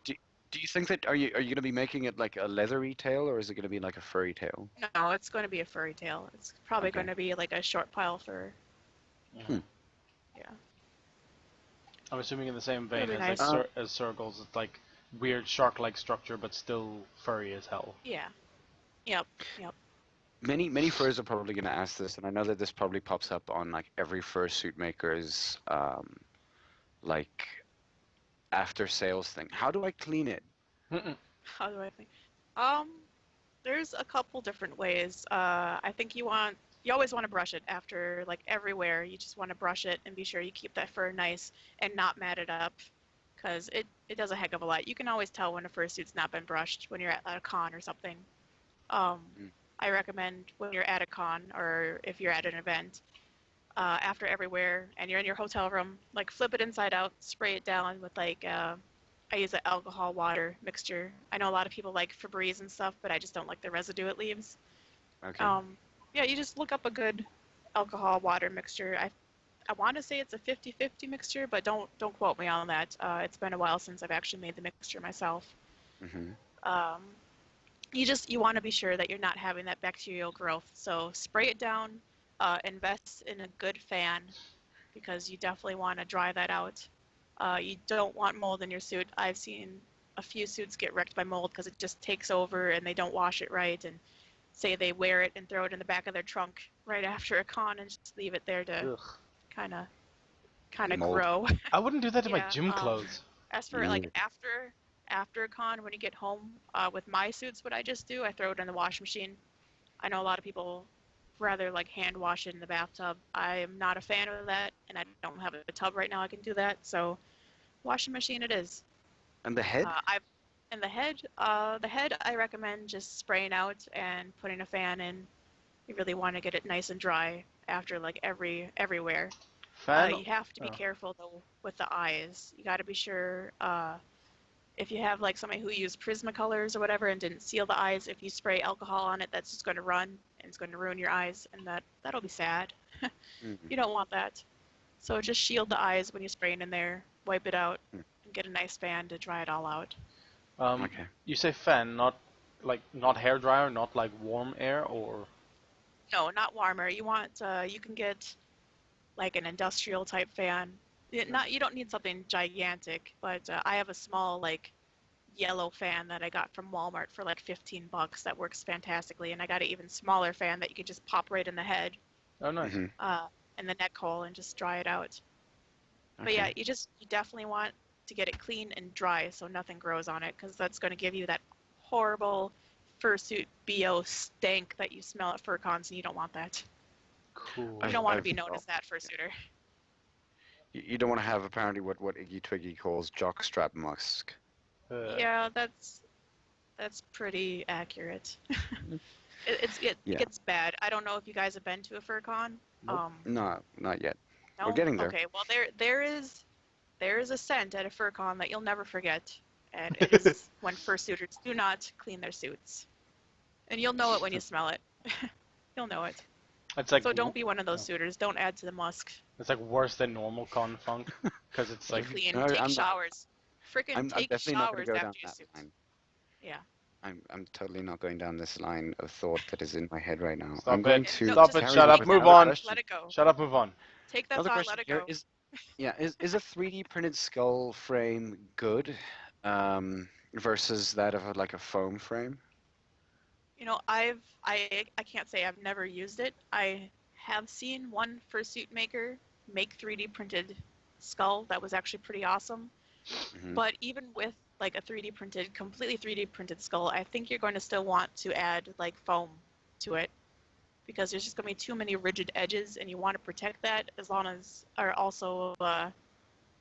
Do, do you think that are you going to be making it like a leathery tail or is it going to be like a furry tail? No, it's going to be a furry tail. It's probably Okay. going to be like a short pile fur. Mhm. Yeah, I'm assuming in the same it'll vein be as like nice. as circles, it's like weird shark-like structure, but still furry as hell. Yeah. Yep. Yep. Many furs are probably going to ask this, and I know that this probably pops up on like every fursuit maker's like after sales thing. How do I clean it? Mm-mm. How do I think? Um, there's a couple different ways. I think you always want to brush it after like everywhere. You just want to brush it and be sure you keep that fur nice and not matted up. because it does a heck of a lot. You can always tell when a fursuit's not been brushed when you're at a con or something. Mm. I recommend when you're at a con or if you're at an event, after every wear and you're in your hotel room, like flip it inside out, spray it down with like I use an alcohol water mixture. I know a lot of people like Febreze and stuff, but I just don't like the residue it leaves. Okay. Yeah, you just look up a good alcohol water mixture. I want to say it's a 50-50 mixture, but don't quote me on that. It's been a while since I've actually made the mixture myself. Mm-hmm. Um, you want to be sure that you're not having that bacterial growth. So spray it down, invest in a good fan because you definitely want to dry that out. You don't want mold in your suit. I've seen a few suits get wrecked by mold because it just takes over and they don't wash it right and say they wear it and throw it in the back of their trunk right after a con and just leave it there to Ugh. kind of Mold. grow. I wouldn't do that to my Yeah, gym clothes. As for like after a con when you get home, with my suits, what I just do, I throw it in the washing machine. I know a lot of people rather like hand wash it in the bathtub. I am not a fan of that, and I don't have a tub right now I can do that. So washing machine it is. And the head? I've and the head I recommend just spraying out and putting a fan in. You really want to get it nice and dry after like everywhere. Fan. You have to be careful though with the eyes. You got to be sure if you have like somebody who used Prismacolors or whatever and didn't seal the eyes, if you spray alcohol on it, that's just going to run and it's going to ruin your eyes, and that'll be sad. Mm-hmm. You don't want that. So just shield the eyes when you're spraying in there, wipe it out, and get a nice fan to dry it all out. Okay. You say fan, not hair dryer, not like warm air, or No, not warmer. You can get like an industrial type fan. You don't need something gigantic, but I have a small like yellow fan that I got from Walmart for like $15 that works fantastically, and I got an even smaller fan that you can just pop right in the head, oh nice. Mm-hmm. in the neck hole and just dry it out. Okay. But yeah, you definitely want to get it clean and dry so nothing grows on it, because that's going to give you that horrible fursuit BO stank that you smell at fur cons, and you don't want that. Cool. You don't want to be known as that fursuiter. You don't want to have apparently what Iggy Twiggy calls jockstrap musk. Yeah, that's pretty accurate. It gets bad. I don't know if you guys have been to a fur con. Nope. No, not yet. No? We're getting there. Okay, well there is a scent at a fur con that you'll never forget, and it is when fursuiters do not clean their suits, and you'll know it when you smell it. You'll know it. It's like So don't be one of those suitors. Don't add to the musk. It's like worse than normal con funk because it's like Clean. No, Take I'm not- showers. Freaking I'm take definitely not going showers to go down after your that suits. line. Yeah. I'm totally not going down this line of thought that is in my head right now. Stop I'm going it. to No, Stop just it. carry Shut on up. with Move another on. question. Let it go. shut up, move on. Take that Another thought. question Let it here go. is a 3D printed skull frame good versus that of like a foam frame? You know, I can't say I've never used it. I have seen one fursuit maker make 3D printed skull that was actually pretty awesome. Mhm. But even with like a completely 3D printed skull, I think you're going to still want to add like foam to it, because there's just going to be too many rigid edges, and you want to protect that you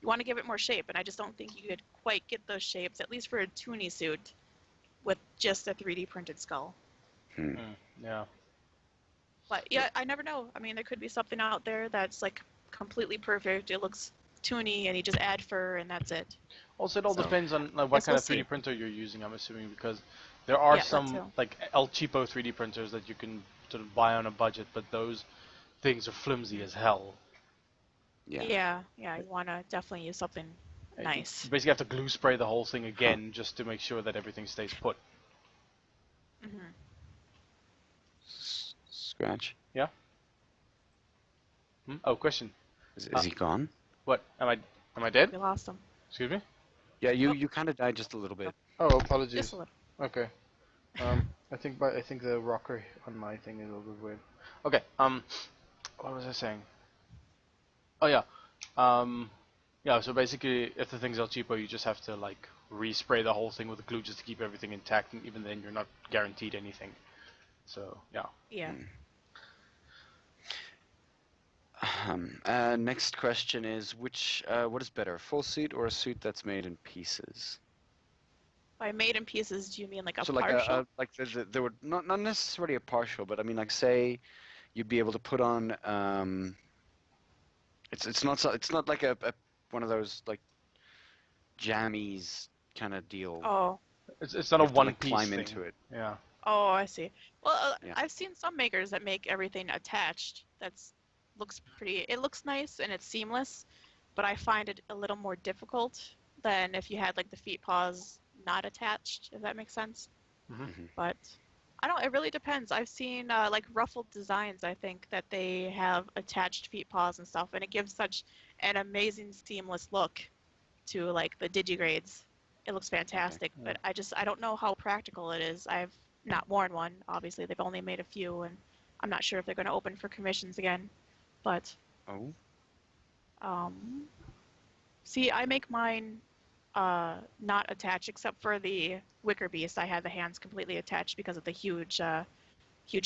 want to give it more shape, and I just don't think you could quite get those shapes, at least for a toonie suit, with just a 3D printed skull. Yeah. But yeah, I never know. I mean, there could be something out there that's like completely perfect. It looks toony, and you just add fur, and that's it. Also, it all So, depends on like, what guess kind we'll of 3D see. printer you're using. I'm assuming because there are Yeah, that some too. like El Cheapo 3D printers that you can sort of buy on a budget, but those things are flimsy as hell. Yeah. Yeah. You want to definitely use something nice. You basically have to glue spray the whole thing again just to make sure that everything stays put. Hmm. Scratch. Yeah. Oh, question. Is he gone? What? Am I dead? We lost them. Excuse me? Yeah, you kind of died just a little bit. Oh, apologies. Just a little. Okay. I think the rocker on my thing is a little bit weird. Okay. What was I saying? Oh yeah. Yeah. So basically, if the thing's El Cheapo, you just have to like respray the whole thing with glue just to keep everything intact, and even then, you're not guaranteed anything. So yeah. Yeah. Next question is what is better, a full suit or a suit that's made in pieces? By made in pieces, do you mean like a So partial? like there would not necessarily a partial, but I mean like say you'd be able to put on it's not like a one of those like jammies kind of deal. Oh, It's not You a have to like one-piece climb thing. into it. Yeah. oh, I see. Well, Yeah. I've seen some makers that make everything attached. Looks pretty. It looks nice and it's seamless, but I find it a little more difficult than if you had like the feet paws not attached, if that makes sense. Mm-hmm. But I don't. It really depends. I've seen like ruffled designs. I think that they have attached feet paws and stuff, and it gives such an amazing seamless look to like the digigrades. It looks fantastic, Okay. but I don't know how practical it is. I've not worn one. Obviously, they've only made a few, and I'm not sure if they're going to open for commissions again. But Oh. um, see, I make mine not attached except for the wicker beast. I had the hands completely attached because of the huge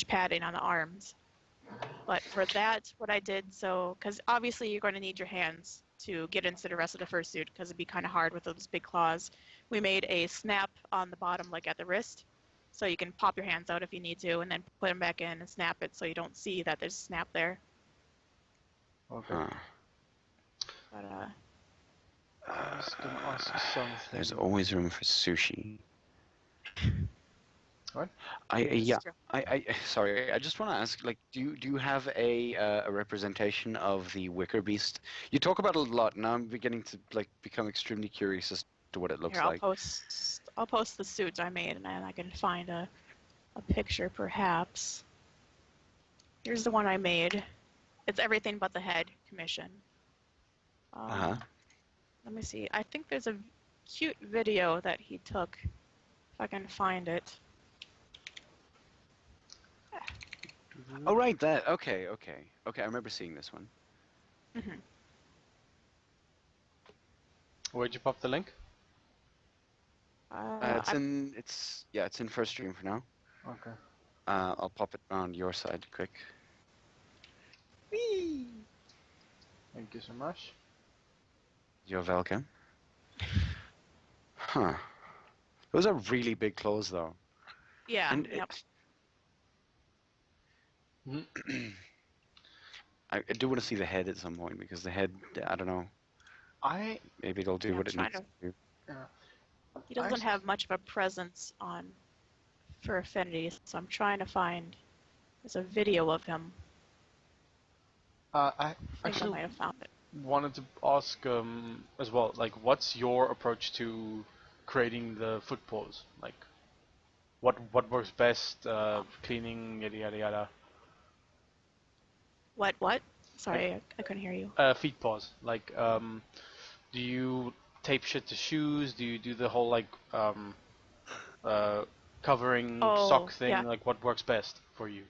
padding on the arms. But for that, what I did, so because obviously you're going to need your hands to get into the rest of the fursuit because it'd be kind of hard with those big claws. We made a snap on the bottom, like at the wrist, so you can pop your hands out if you need to, and then put them back in and snap it so you don't see that there's a snap there. Okay. Huh. But I was gonna ask something. There's always room for sushi. What? Yeah. Sorry. I just want to ask, like, do you have a representation of the wicker beast? You talk about it a lot, and I'm beginning to like become extremely curious as to what it looks here, like. I'll post the suit I made, and I can find a picture perhaps. Here's the one I made. It's everything but the head commission. Uh-huh. Let me see. I think there's a cute video that he took, if I can find it. Oh, right, that. Okay. I remember seeing this one. Mm-hmm. Where'd you pop the link? It's in first stream for now. Okay. I'll pop it on your side quick. Whee! Thank you so much. You're welcome. Huh. Those are really big claws, though. Yeah. And Yep. I do want to see the head at some point because the head, I don't know. Maybe it'll do Yeah, what I'm it trying needs to do. He doesn't have much of a presence on Fur Affinity, so I'm trying to find. There's a video of him. I I think I actually might have found it. wanted to ask as well, like, what's your approach to creating the foot paws? Like, what works best? Cleaning, yada yada yada. What? Sorry, I couldn't hear you. Feet paws. Like, do you tape shit to shoes? Do you do the whole like covering sock thing? Yeah. Like, what works best for you?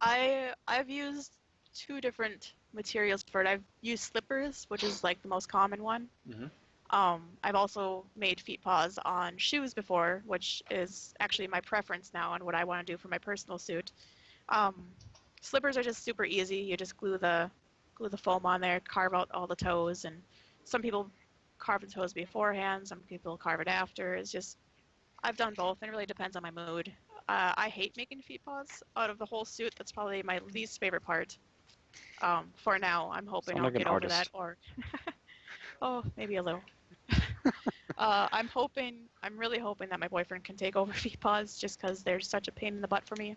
I've used two different materials for it. I've used slippers, which is like the most common one. Mm-hmm. I've also made feet paws on shoes before, which is actually my preference now on what I want to do for my personal suit. Slippers are just super easy. You just glue the foam on there, carve out all the toes, and some people carve the toes beforehand, some people carve it after. It's just, I've done both, and it really depends on my mood. I hate making feet paws. Out of the whole suit, that's probably my least favorite part. For now, I'm hoping Sound I'll like an get over that, artist. or oh, maybe a little. I'm really hoping that my boyfriend can take over feet paws, just because they're such a pain in the butt for me.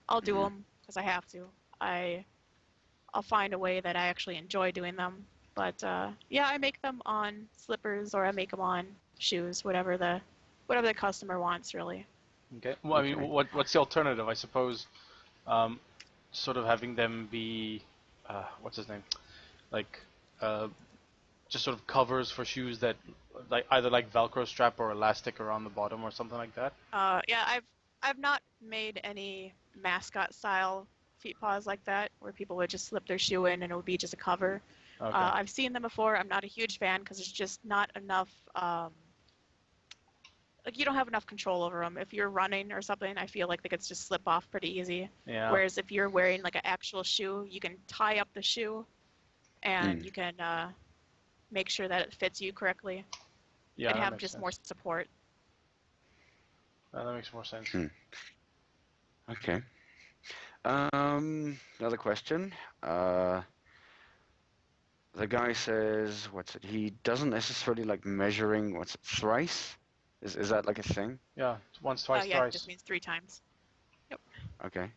I'll do them because I have to. I'll find a way that I actually enjoy doing them. But yeah, I make them on slippers or I make them on shoes, whatever the customer wants, really. Okay. Well, I mean, what's the alternative? I suppose, sort of having them be, what's his name, like, just sort of covers for shoes that, like, either like Velcro strap or elastic around the bottom or something like that. Yeah, I've not made any mascot style feet paws like that, where people would just slip their shoe in and it would be just a cover. Okay. I've seen them before. I'm not a huge fan because it's just not enough. Like, you don't have enough control over them. If you're running or something, I feel like they could just slip off pretty easy. Yeah. Whereas if you're wearing like an actual shoe, you can tie up the shoe and you can make sure that it fits you correctly Yeah, and that have makes just sense. more support. That makes more sense. Okay. Another question. The guy says, what's it? He doesn't necessarily like measuring, what's it, thrice? Is that like a thing? Yeah, once, twice, Yeah, it thrice. just means 3 times. Yep. Okay.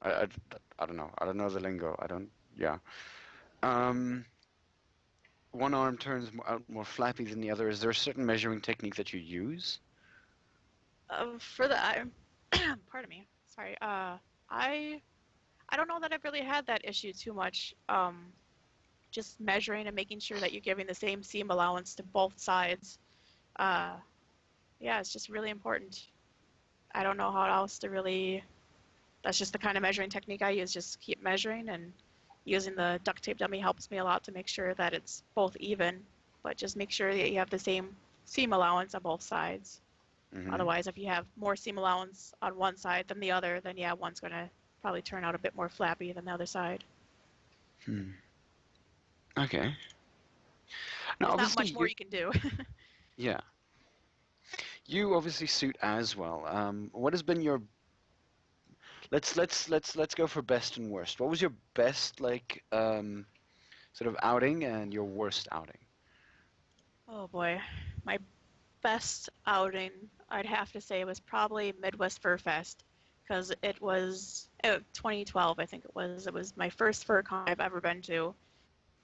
I, I, I don't know. I don't know the lingo. I don't, yeah. Um, one arm turns out more flappy than the other. Is there a certain measuring technique that you use? For the pardon me. Sorry. I don't know that I've really had that issue too much. Just measuring and making sure that you're giving the same seam allowance to both sides. Uh, yeah, it's just really important. I don't know how else to really. That's just the kind of measuring technique I use. Just keep measuring, and using the duct tape dummy helps me a lot to make sure that it's both even. But just make sure that you have the same seam allowance on both sides. Mm-hmm. Otherwise, if you have more seam allowance on one side than the other, then yeah, one's going to probably turn out a bit more flappy than the other side. Okay. Now, There's not obviously, much more you can do. yeah, you obviously suit as well. What has been your let's go for best and worst. What was your best like sort of outing and your worst outing? Oh boy, my best outing, I'd have to say, was probably Midwest Fur Fest, because it was 2012, I think it was. It was my first fur con I've ever been to,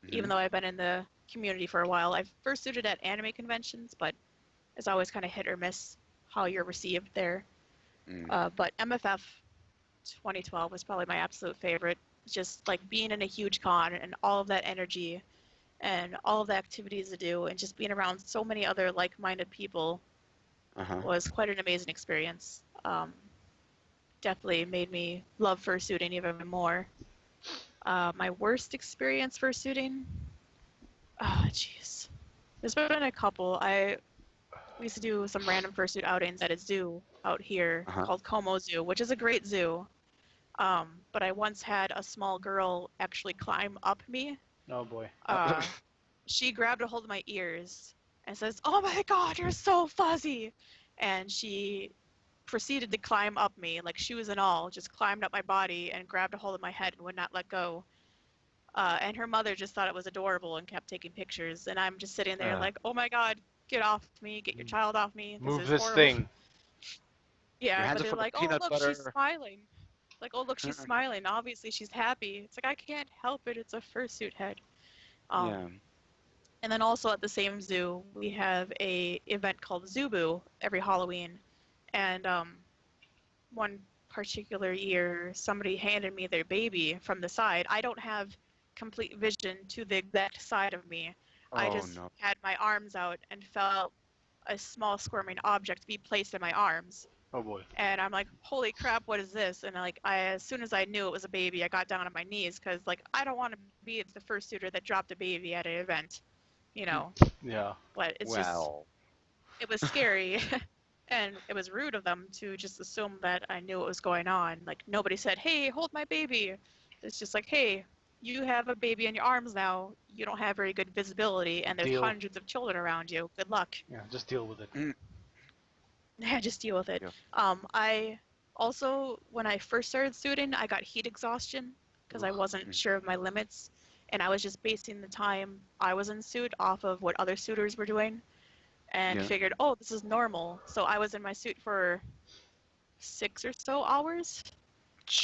even though I've been in the community for a while. I've fursuited at anime conventions, but it's always kind of hit or miss how you're received there. But MFF 2012 was probably my absolute favorite. Just like being in a huge con and all of that energy and all of the activities to do and just being around so many other like-minded people was quite an amazing experience. Definitely made me love fursuiting even more. My worst experience fursuiting? Oh, jeez. There's been a couple. We used to do some random fursuit outings at a zoo out here called Como Zoo, which is a great zoo. But I once had a small girl actually climb up me. Oh boy. She grabbed a hold of my ears and says, "Oh my God, you're so fuzzy!" And she proceeded to climb up me, like shoes and all, just climbed up my body and grabbed a hold of my head and would not let go. And her mother just thought it was adorable and kept taking pictures. And I'm just sitting there like, "Oh my God, get off me, get your child off me. This Move is this horrible." thing. Your Yeah, hands but are they're full of like, "Oh, peanut look, she's butter. smiling." Like, "Oh, look, she's smiling. Obviously, she's happy." It's like, I can't help it. It's a fursuit head. Yeah. And then also at the same zoo, we have a event called Zubu every Halloween. And one particular year, somebody handed me their baby from the side. I don't have complete vision to the exact side of me. I Oh just no. had my arms out and felt a small squirming object be placed in my arms. Oh boy. And I'm like, "Holy crap, what is this?" And as soon as I knew it was a baby, I got down on my knees because I don't want to be the fursuiter that dropped a baby at an event, you know. Yeah. But it's just, it was scary. And it was rude of them to just assume that I knew what was going on. Like, nobody said, "Hey, hold my baby." It's just like, "Hey, you have a baby in your arms now. You don't have very good visibility, and there's hundreds of children around you. Good luck." Yeah, just deal with it. Yeah, just deal with it. Yeah. I also, when I first started suiting, I got heat exhaustion because I wasn't sure of my limits, and I was just basing the time I was in suit off of what other suitors were doing, and figured, "Oh, this is normal." So I was in my suit for 6 or so hours,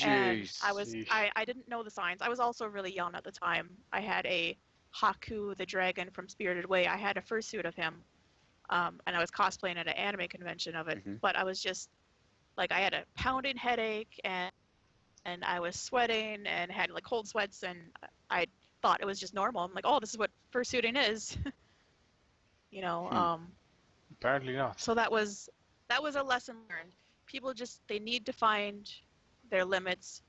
and Jeez. I didn't know the signs. I was also really young at the time. I had a Haku the dragon from Spirited Away. I had a fursuit of him. And I was cosplaying at an anime convention of it, but I was just like, I had a pounding headache and I was sweating and had like cold sweats, and I thought it was just normal. I'm like, "Oh, this is what fursuiting is." you know. Apparently not. So that was a lesson learned. People they need to find their limits,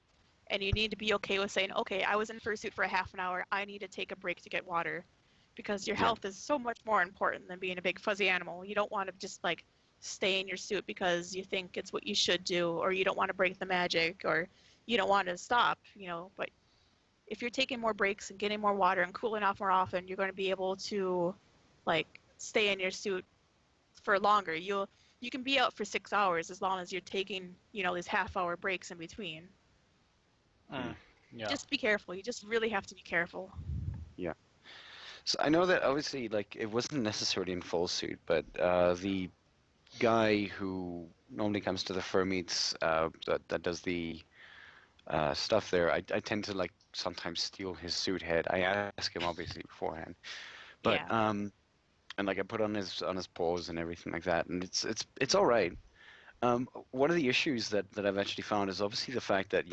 and you need to be okay with saying, "Okay, I was in fursuit for a half an hour. I need to take a break to get water." Because your health is so much more important than being a big fuzzy animal. You don't want to just like stay in your suit because you think it's what you should do, or you don't want to break the magic, or you don't want to stop, but if you're taking more breaks and getting more water and cooling off more often, you're going to be able to like stay in your suit for longer. You can be out for 6 hours as long as you're taking, these half-hour breaks in between. Yeah. Just be careful. You just really have to be careful. Yeah. So I know that obviously, like, it wasn't necessarily in full suit, but the guy who normally comes to the fur meets that does the stuff there, I tend to like sometimes steal his suit head. I ask him obviously beforehand, but Yeah. and like I put on his paws and everything like that, and it's all right. One of the issues that I've actually found is obviously the fact that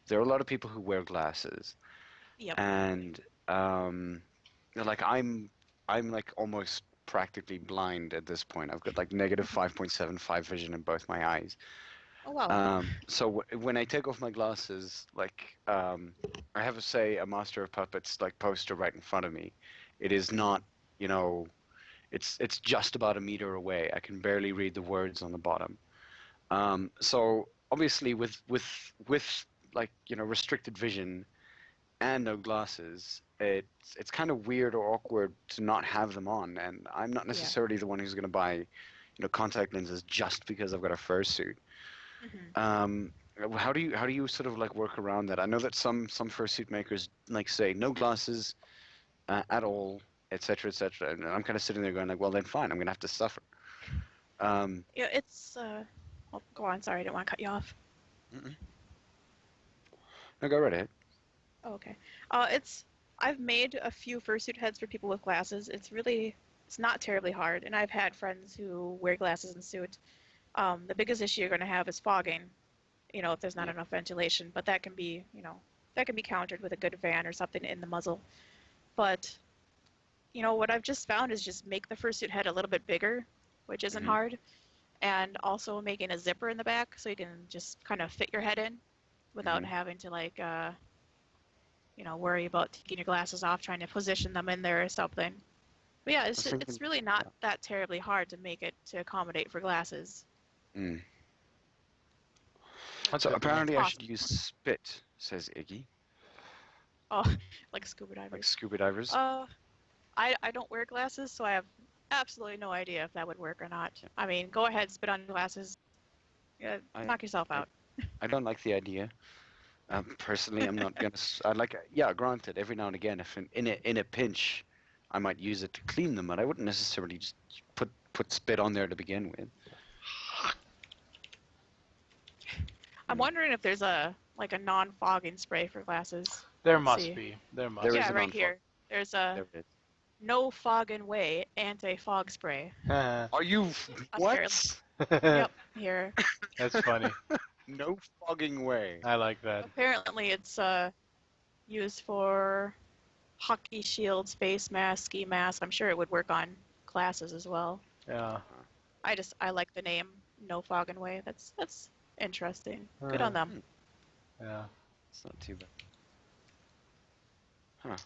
there are a lot of people who wear glasses, Yep. and like I'm like almost practically blind at this point. I've got like negative 5.75 vision in both my eyes. Oh, wow. So when I take off my glasses, like I have say a Master of Puppets like poster right in front of me. It is not, it's just about a meter away. I can barely read the words on the bottom. So obviously with like restricted vision and no glasses, it's kind of weird or awkward to not have them on. And I'm not necessarily the one who's going to buy contact lenses just because I've got a fursuit. How do you sort of like work around that? I know that some fursuit makers like say no glasses at all, etc., etc. And I'm kind of sitting there going like, well then fine, I'm gonna have to suffer. Yeah, it's well, go on. Sorry, I didn't want to cut you off. No, go right ahead. Oh, okay. I've made a few fursuit heads for people with glasses. It's not terribly hard, and I've had friends who wear glasses and suit. The biggest issue you're going to have is fogging, if there's not enough ventilation, but that can be countered with a good fan or something in the muzzle. But, what I've just found is just make the fursuit head a little bit bigger, which isn't hard, and also making a zipper in the back so you can just kind of fit your head in without having to like, worry about taking your glasses off, trying to position them in there or something. But yeah, it's really not that terribly hard to make it to accommodate for glasses. So apparently I should use spit, says Iggy. Oh, like scuba divers. Like scuba divers? I don't wear glasses, so I have absolutely no idea if that would work or not. I mean, go ahead, spit on glasses. Knock yourself out. I don't like the idea. Personally, I'm not gonna. Granted, every now and again, if in a pinch, I might use it to clean them, but I wouldn't necessarily just put spit on there to begin with. I'm wondering if there's a non-fogging spray for glasses. There must be. There must. There Yeah, is a right here. There's a There it no fogging way anti-fog spray. Are you what? Yep, here. That's funny. No fogging way. I like that. Apparently, it's used for hockey shields, face masks, ski masks. I'm sure it would work on glasses as well. Yeah. I like the name No Fogging Way. That's interesting. Good on them. Yeah. It's not too bad. Huh.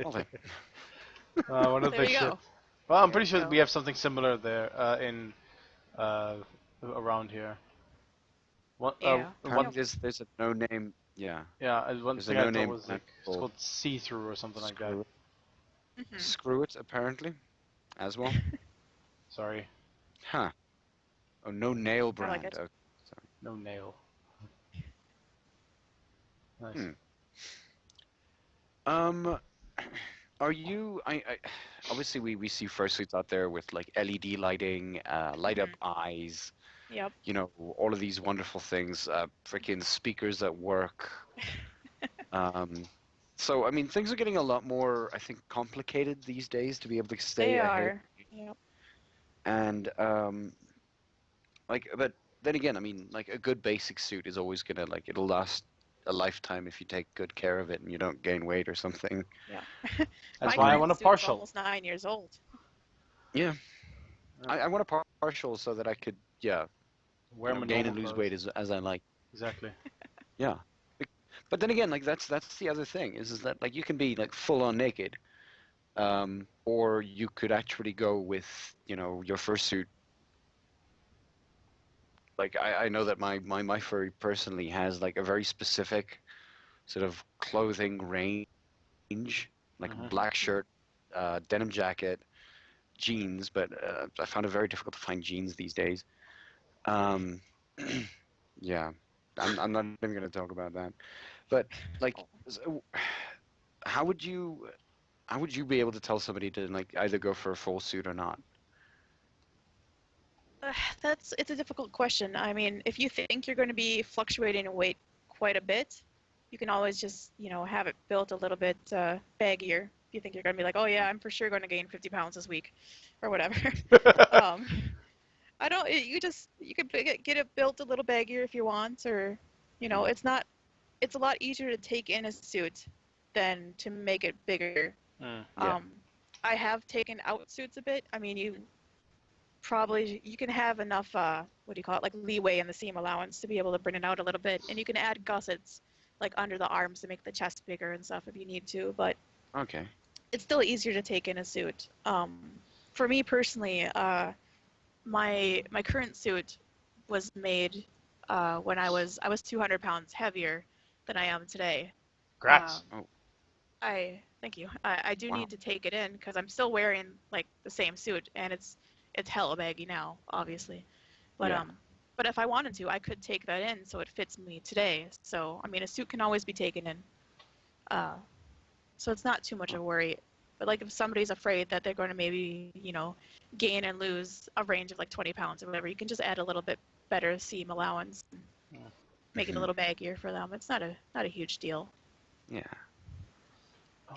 Well then. One of There the you shit. go. Well, I'm There pretty you sure go. that we have something similar there in around here. What? Yeah. Apparently there's a no name. Yeah. Yeah. One There's thing a I no thought name was like it's called called see-through or something like that. Screw it. Screw it. Apparently, as well. Sorry. Huh. Oh, no nail I brand. like it. Okay. No nail. Nice. Are you? Obviously we see fursuits out there with like LED lighting, light up eyes. Yep. All of these wonderful things. Freaking speakers that work. So I mean, things are getting a lot more, I think, complicated these days to be able to stay They ahead. are. Yep. And but then again, I mean, like a good basic suit is always gonna it'll last a lifetime if you take good care of it and you don't gain weight or something. Yeah. That's My why I current want a suit's partial. Almost 9 years old. Yeah. I want a partial so that I could Wear my gain normal and lose clothes. weight as I like. Exactly. Yeah. But then again, like that's the other thing is that like you can be like full on naked, or you could actually go with your fursuit. Like I know that my furry personally has like a very specific sort of clothing range, like a black shirt, denim jacket, jeans, but I found it very difficult to find jeans these days. Um, yeah, I'm not even going to talk about that. But like, so how would you how would you be able to tell somebody to like either go for a full suit or not? It's a difficult question. I mean, if you think you're going to be fluctuating in weight quite a bit, you can always just, have it built a little bit baggier. If you think you're going to be like, oh yeah, I'm for sure going to gain 50 pounds this week, or whatever. um, I don't. You could get it built a little baggier if you want, or, it's not. It's a lot easier to take in a suit than to make it bigger. Mm. Yeah. I have taken out suits a bit. I mean, you can have enough what do you call it, like leeway in the seam allowance to be able to bring it out a little bit, and you can add gussets like under the arms to make the chest bigger and stuff if you need to, but Okay. it's still easier to take in a suit. For me personally, my current suit was made when I was 200 pounds heavier than I am today. Congrats. I Thank you. I do Wow. need to take it in because I'm still wearing like the same suit, and it's hella baggy now, obviously. But Yeah. but if I wanted to, I could take that in so it fits me today. So I mean, a suit can always be taken in. So it's not too much of a worry. But like if somebody's afraid that they're going to maybe, gain and lose a range of like 20 pounds or whatever, you can just add a little bit better seam allowance, and make it a little baggier for them. It's not a huge deal. Yeah.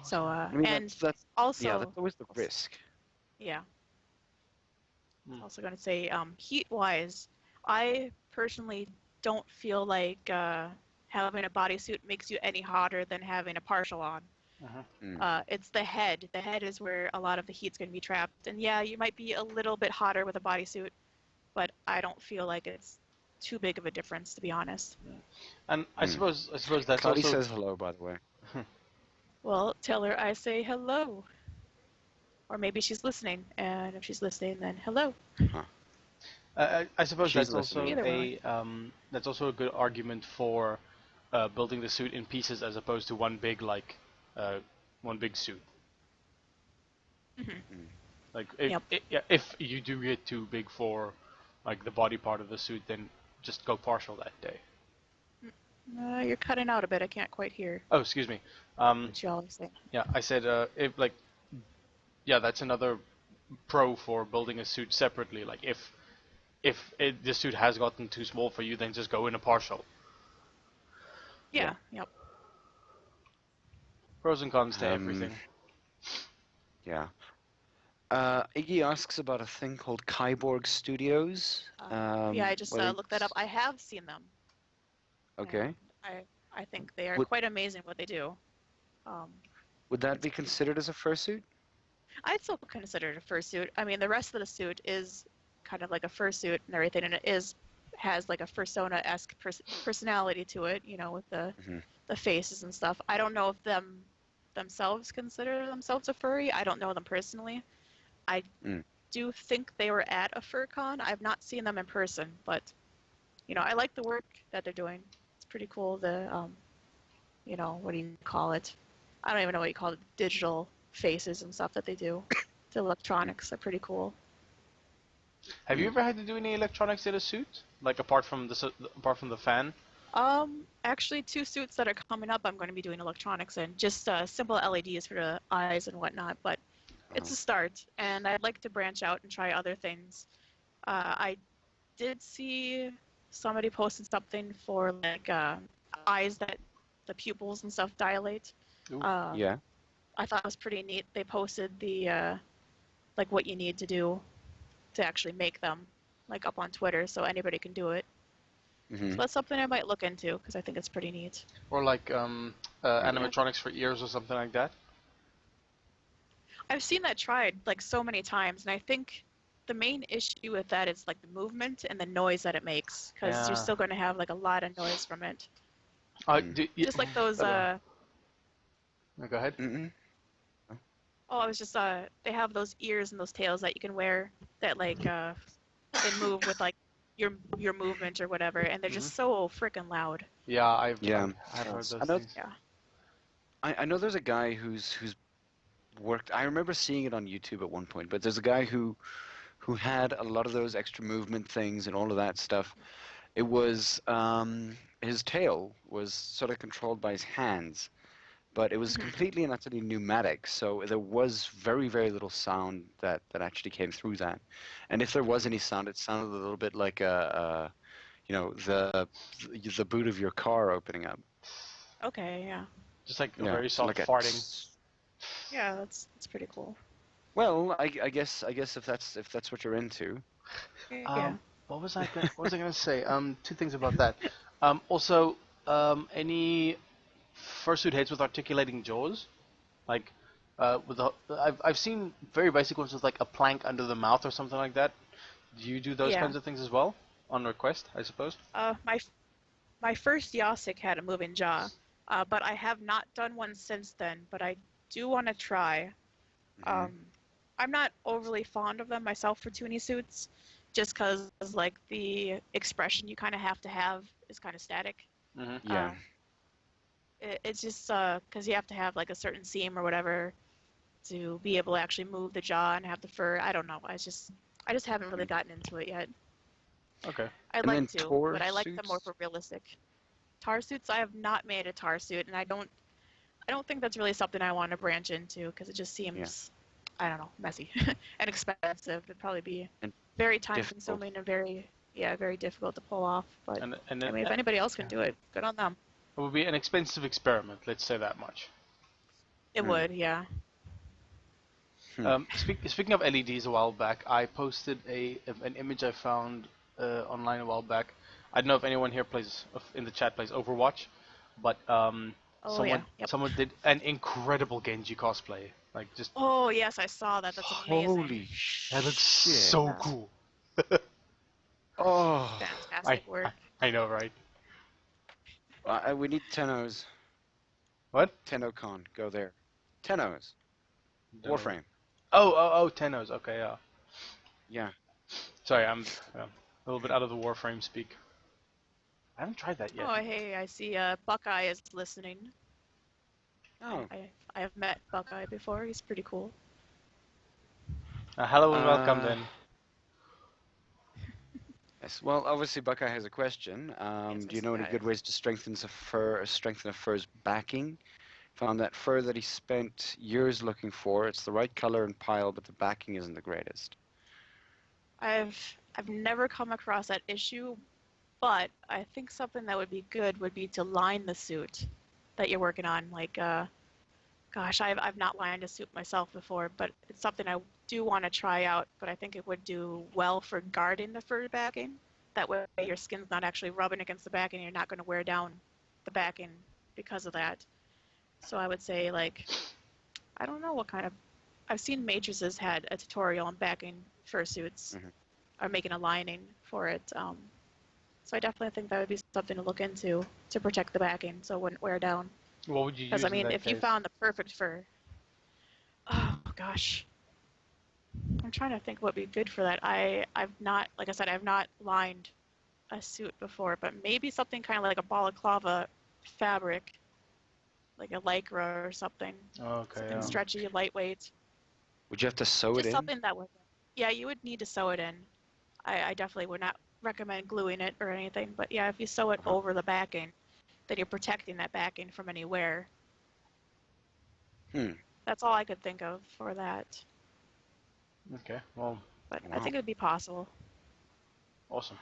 So I mean, and that's also, yeah, that's always the risk. yeah. Mm. Also going to say, heat-wise, I personally don't feel like having a bodysuit makes you any hotter than having a partial on. It's the head. The head is where a lot of the heat's going to be trapped. And yeah, you might be a little bit hotter with a bodysuit, but I don't feel like it's too big of a difference, to be honest. And I suppose that's Cloudy also says hello, by the way. Well, tell her I say hello. Or maybe she's listening, and if she's listening, then hello. I suppose She's that's also listening. Either way. that's also a good argument for building the suit in pieces as opposed to one big one big suit. Mm-hmm. Like Yep. if you do get too big for like the body part of the suit, then just go partial that day. You're cutting out a bit. I can't quite hear Oh, excuse me. what you all are saying. Yeah, I said if like yeah, that's another pro for building a suit separately. Like if the suit has gotten too small for you, then just go in a partial. Yeah. Yep. Pros and cons to Um, everything. Yeah. Iggy asks about a thing called Kyborg Studios. Yeah, I just whether looked that up. I have seen them. Okay. And I think they are Would- quite amazing what they do. Would that be considered as a fursuit? I'd still consider it a fursuit. I mean, the rest of the suit is kind of like a fursuit and everything, and has like a fursona-esque personality to it, with the faces and stuff. I don't know if themselves consider themselves a furry. I don't know them personally. I do think they were at a FurCon. I've not seen them in person, but I like the work that they're doing. It's pretty cool. What do you call it? I don't even know what you call it. Digital faces and stuff that they do. The electronics are pretty cool. Have you ever had to do any electronics in a suit? Like apart from the fan? Actually, 2 suits that are coming up, I'm going to be doing electronics in. Just simple LEDs for the eyes and whatnot, but it's a start, and I'd like to branch out and try other things. I did see somebody posted something for like eyes that the pupils and stuff dilate. Yeah. I thought it was pretty neat. They posted the like what you need to do to actually make them, like up on Twitter, so anybody can do it. So that's something I might look into because I think it's pretty neat. Or like animatronics for ears or something like that? I've seen that tried like so many times, and I think the main issue with that is like the movement and the noise that it makes, because you're still going to have like a lot of noise from it. Just like those. Go ahead. Oh, I was just they have those ears and those tails that you can wear that like they move with like your movement or whatever, and they're just so freaking loud. Yeah, I've Yeah. heard those I know. things. Yeah. I know there's a guy who's worked. I remember seeing it on YouTube at one point, but there's a guy who had a lot of those extra movement things and all of that stuff. It was his tail was sort of controlled by his hands, but it was Mhm. completely and utterly pneumatic, so there was very, very little sound that actually came through that. And if there was any sound, it sounded a little bit like you know, the boot of your car opening up. Okay, yeah. Just like a Yeah, very so soft like farting. Yeah, that's pretty cool. Well, I guess if that's what you're into. Yeah. What was I gonna say? Two things about that. Also, any fursuit heads with articulating jaws, like I've seen very basic ones with like a plank under the mouth or something like that. Do you do those Yeah. kinds of things as well on request, I suppose? My first Jacek had a moving jaw, but I have not done one since then. But I do want to try. Mhm. I'm not overly fond of them myself for tuning suits, just because like the expression you kind of have is kind of static. Mm-hmm. Yeah. It's just because you have to have like a certain seam or whatever to be able to actually move the jaw and have the fur. I don't know. I just haven't really gotten into it yet. Okay. I'd And like then to, tor but I like them more suits? for realistic. Tar suits, I have not made a tar suit, and I don't think that's really something I want to branch into because it just Yeah. seems, I don't know, messy and expensive. It'd probably be And very time difficult. consuming and very difficult to pull off. But And I mean, if anybody else can do it, good on them. it would be an expensive experiment. Let's say that much. It Hmm. would, yeah. Speaking of LEDs, a while back, I posted an image I found online a while back. I don't know if anyone here in the chat plays Overwatch, but Oh yeah, yep. someone did an incredible Genji cosplay. Like just Oh yes, I saw that. That's amazing. Holy that looks shit! so cool. Oh, I Fantastic work. I know, right? we need Tenno's. What? TennoCon, go there. Tenno's. Don't know. Warframe. Oh, Tenno's. Okay, yeah. Yeah. Sorry, I'm a little bit out of the Warframe speak. I haven't tried that yet. Oh hey, I see. Buckeye is listening. Oh. I have met Buckeye before. He's pretty cool. Hello and welcome then. Yes. Well, obviously Buckeye has a question. Yes, I Do you see know any that. good ways to strengthen a fur's backing? Found that fur that he spent years looking for. It's the right color and pile, but the backing isn't the greatest. I've never come across that issue, but I think something that would be good would be to line the suit that you're working on. Like, gosh, I've not lined a suit myself before, but it's something I do want to try out. But I think it would do well for guarding the fur backing. That way, your skin's not actually rubbing against the backing. You're not going to wear down the backing because of that. So I would say, like, I don't know what kind of. I've seen Matrices had a tutorial on backing fursuits, or making a lining for it. So I definitely think that would be something to look into to protect the backing so it wouldn't wear down. What would you use Because I in mean, that if you case? found the perfect fur, oh gosh, I'm trying to think what would be good for that. I've not, like I said, I've not lined a suit before, but maybe something kind of like a balaclava fabric, like a lycra or something. Okay, Something yeah. stretchy, lightweight. Would you have to sew it Just in? something that would. Yeah, you would need to sew it in. I definitely would not recommend gluing it or anything, but yeah, if you sew it over the backing, then you're protecting that backing from any wear. That's all I could think of for that. Okay, well, But Wow. I think it would be possible. awesome.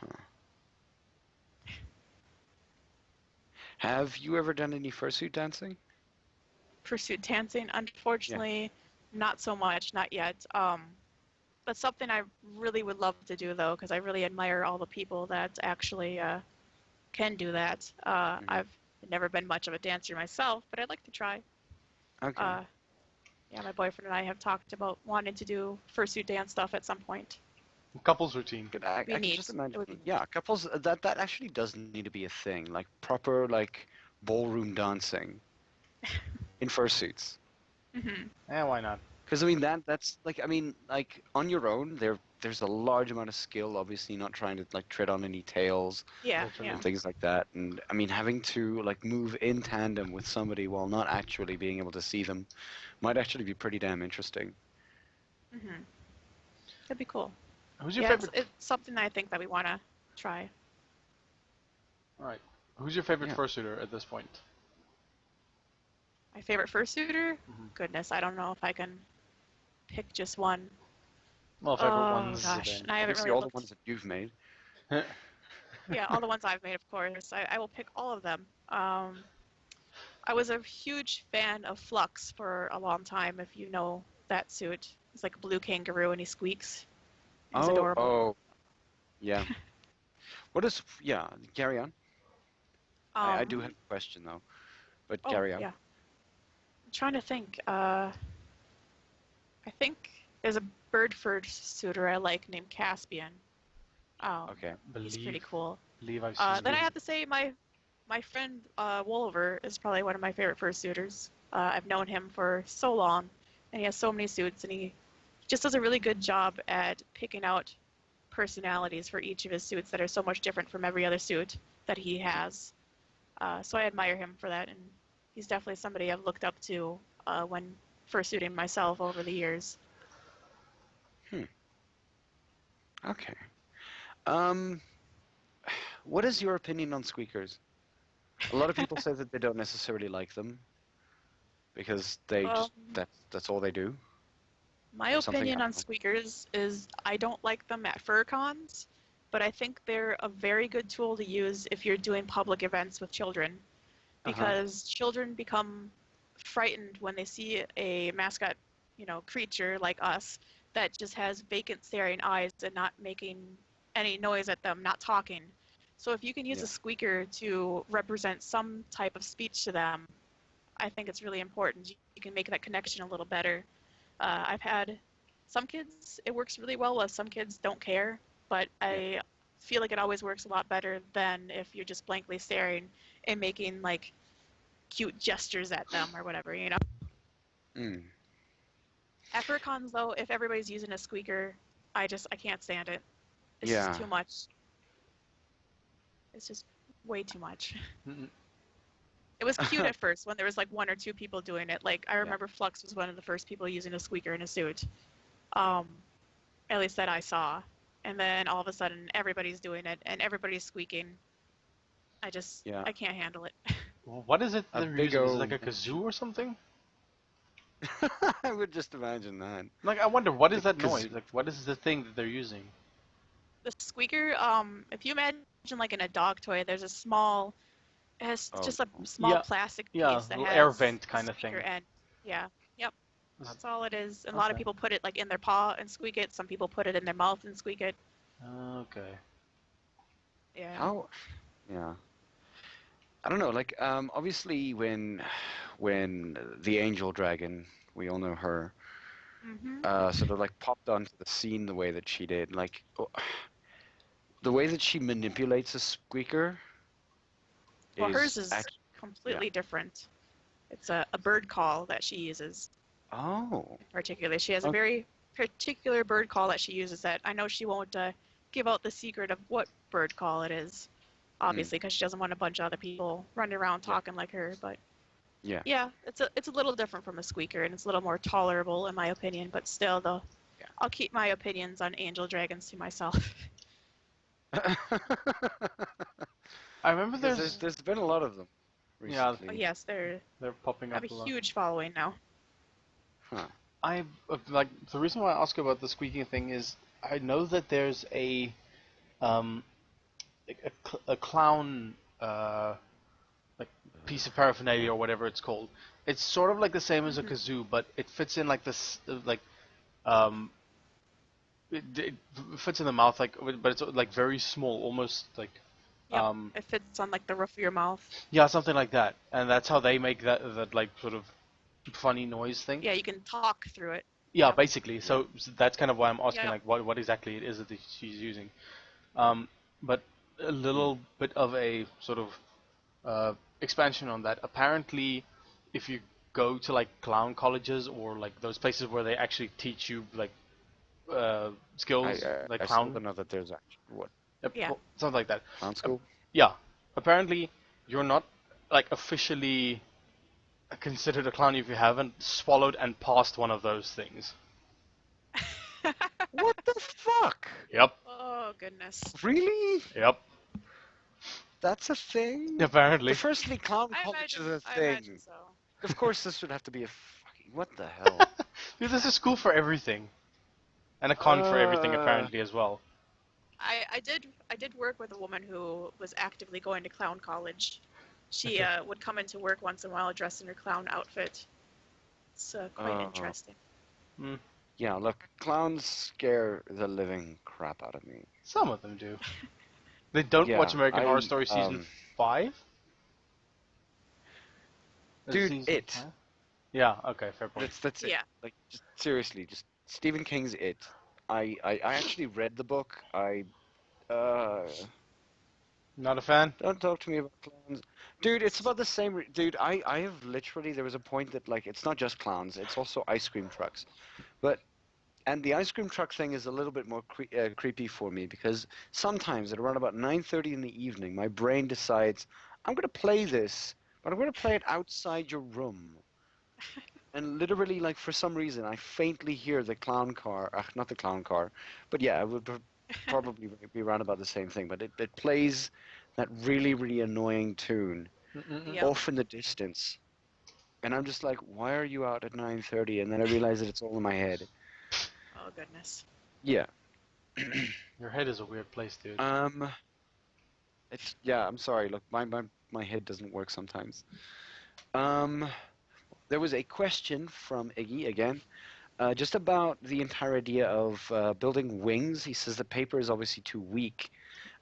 Have you ever done any fursuit dancing? Pursuit dancing, unfortunately, not so much, not yet. That's something I really would love to do though, because I really admire all the people that actually can do that. I've never been much of a dancer myself, but I'd like to try. Okay. Yeah, my boyfriend and I have talked about wanting to do fursuit dance stuff at some point. Couples routine. I can neat. just imagine. Yeah, couples. That actually does need to be a thing, like proper like ballroom dancing in fursuits. Mm-hmm. Yeah, why not? Because I mean that's like on your own they're there's a large amount of skill, obviously not trying to like tread on any tails Yeah, Literally. yeah. and things like that. And I mean, having to like move in tandem with somebody while not actually being able to see them might actually be pretty damn interesting. Mhm. That'd be cool. Who's your Yeah, favorite? it's something I think that we want to try. All right. Who's your favorite Yeah. fursuiter at this point? My favorite fursuiter? Mhm. Goodness, I don't know if I can pick just one. Well, favorite ones. Gosh, and I haven't Obviously, really all the looked. ones that you've made. Yeah, all the ones I've made, of course. I will pick all of them. I was a huge fan of Flux for a long time, if you know that suit. He's like a blue kangaroo and he squeaks. He's adorable. Oh, yeah. What is? Yeah, carry on. I do have a question though, but Oh, carry on. yeah. I'm trying to think. I think there's a bird fursuiter I like named Caspian. Okay. He's pretty cool. Believe I've seen. Then I have to say my friend Wolver is probably one of my favorite fursuiters. I've known him for so long, and he has so many suits, and he just does a really good job at picking out personalities for each of his suits that are so much different from every other suit that he has. So I admire him for that, and he's definitely somebody I've looked up to when fursuiting myself over the years. Okay. Um, what is your opinion on squeakers? A lot of people say that they don't necessarily like them because they just Um, that's all they do. My Or something opinion on else. squeakers is I don't like them at fur cons, but I think they're a very good tool to use if you're doing public events with children, because children become frightened when they see a mascot, creature like us that just has vacant staring eyes and not making any noise at them, not talking. So if you can use Yeah. a squeaker to represent some type of speech to them, I think it's really important. You can make that connection a little better. I've had some kids, it works really well with, some kids don't care, but I feel like it always works a lot better than if you're just blankly staring and making like cute gestures at them or whatever. Mm. At FurCons though, if everybody's using a squeaker, I can't stand it. It's Yeah. just too much. It's just way too much. Mhm. It was cute at first when there was like one or two people doing it. Like I remember Flux was one of the first people using a squeaker in a suit. Um, at least that I saw. And then all of a sudden everybody's doing it and everybody's squeaking. Yeah. I can't handle it. What is it A they're big using? Is it like O- a kazoo or something? I would just imagine that. Like, I wonder, what is The that noise? kazoo. Like, what is the thing that they're using? The squeaker, if you imagine like in a dog toy, there's a small, it has Oh, just a no. small Yeah, plastic yeah, piece that little has air vent a kind of thing. squeaker end. Yeah, yep, Is- that's all it is. And a lot of Okay. people put it like in their paw and squeak it. Some people put it in their mouth and squeak it. Okay. Yeah. How? Yeah. I don't know. Like, obviously, when the angel dragon, we all know her, Mhm. sort of like popped onto the scene the way that she did, like the way that she manipulates a squeaker Well, is hers is actually, yeah. completely different. It's a bird call that she uses Oh. particularly. She has a Okay. very particular bird call that she uses that I know she won't give out the secret of what bird call it is, obviously, because she doesn't want a bunch of other people running around Yeah. talking like her. But Yeah. yeah, it's a little different from a squeaker, and it's a little more tolerable in my opinion. But still, though, Yeah. I'll keep my opinions on angel dragons to myself. I remember Because there's been a lot of them Yeah. Oh recently. yes, they they're popping have up a a lot. huge following now. Huh. I like the reason why I ask about the squeaking thing is I know that there's um a clown like piece of paraphernalia or whatever it's called. It's sort of like the same as a kazoo, but it fits in like this like um it fits in the mouth like but it's like very small, almost like Yep, it fits on like the roof of your mouth. yeah, something like that. And that's how they make that like sort of funny noise thing. Yeah, you can talk through it. Yeah, Yep. basically. So that's kind of why I'm asking, Yep. like, what exactly it is that she's using. But a little bit of a sort of expansion on that. Apparently, if you go to like clown colleges or like those places where they actually teach you like skills, like I still clown. don't know that there's actually what Yep, Yeah. well, something like that. clown school. Yeah. Apparently, you're not like officially considered a clown if you haven't swallowed and passed one of those things. What the fuck? Yep. Oh goodness. Really? Yep. That's a thing? Apparently. But firstly, clown I college imagine. is a I imagine thing. so. Of course, this would have to be a fucking. What the hell? Dude, there's a school for everything. And a con for everything, Uh, apparently, as well. I did work with a woman who was actively going to clown college. She would come into work once in a while dressed in her clown outfit. It's quite Oh. interesting. Mm. Yeah, look, clowns scare the living crap out of me. Some of them do. They don't Yeah, watch American Horror Story season 5? Dude, Season It. 5? Yeah, okay, fair point. That's it. Yeah. Like, just seriously, just Stephen King's It. I actually read the book. Not a fan? Don't talk to me about clowns. Dude, it's about the same. Dude, I have literally. There was a point that, like, it's not just clowns, it's also ice cream trucks. And the ice cream truck thing is a little bit more creepy for me because sometimes at around about 9:30 in the evening, my brain decides, I'm going to play this, but I'm going to play it outside your room. And literally, like, for some reason, I faintly hear the clown car. Not the clown car, but yeah, it would probably be around about the same thing. But it plays that really, really annoying tune Yep. off in the distance. And I'm just like, why are you out at 9:30? And then I realize that it's all in my head. Oh goodness. Yeah. Your head is a weird place, dude. It's I'm sorry. Look, my head doesn't work sometimes. There was a question from Iggy again, just about the entire idea of building wings. He says the paper is obviously too weak.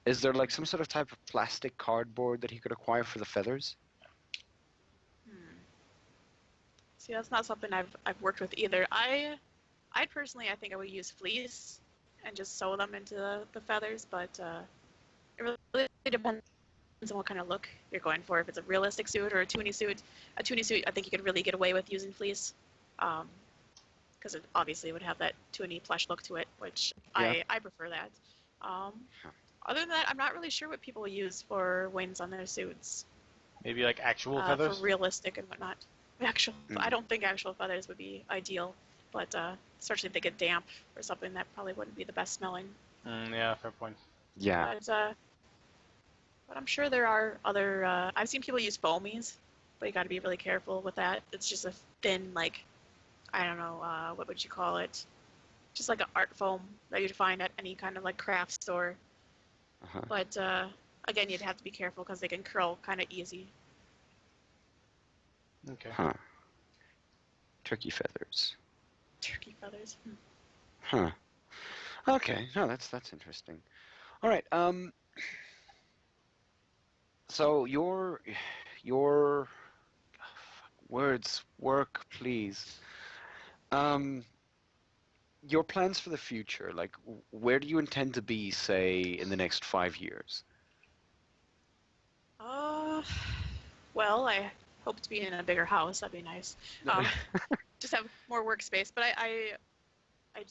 Is there like some sort of type of plastic cardboard that he could acquire for the feathers? See, that's not something I've worked with either. I personally, I think I would use fleece and just sew them into the feathers, but it really depends on what kind of look you're going for. If it's a realistic suit or a toonie suit, I think you could really get away with using fleece, because it obviously would have that toonie plush look to it, which Yeah. I prefer that. Other than that, I'm not really sure what people use for wings on their suits. Maybe like actual For feathers? realistic and whatnot. I don't think actual feathers would be ideal, but especially if they get damp or something, that probably wouldn't be the best smelling. Yeah, fair point. Yeah. But I'm sure there are other. I've seen people use foamies, but you got to be really careful with that. It's just a thin, like, I don't know, what would you call it? Just like an art foam that you'd find at any kind of like craft store. Uh-huh. But again, you'd have to be careful because they can curl kind of easy. Okay. Huh. Turkey feathers. Turkey feathers. Huh. Okay. No, that's interesting. All right. So your words work, please. Your plans for the future, like, where do you intend to be, say, in the next 5 years? Well, I hope to be in a bigger house. That'd be nice. Just have more workspace. But I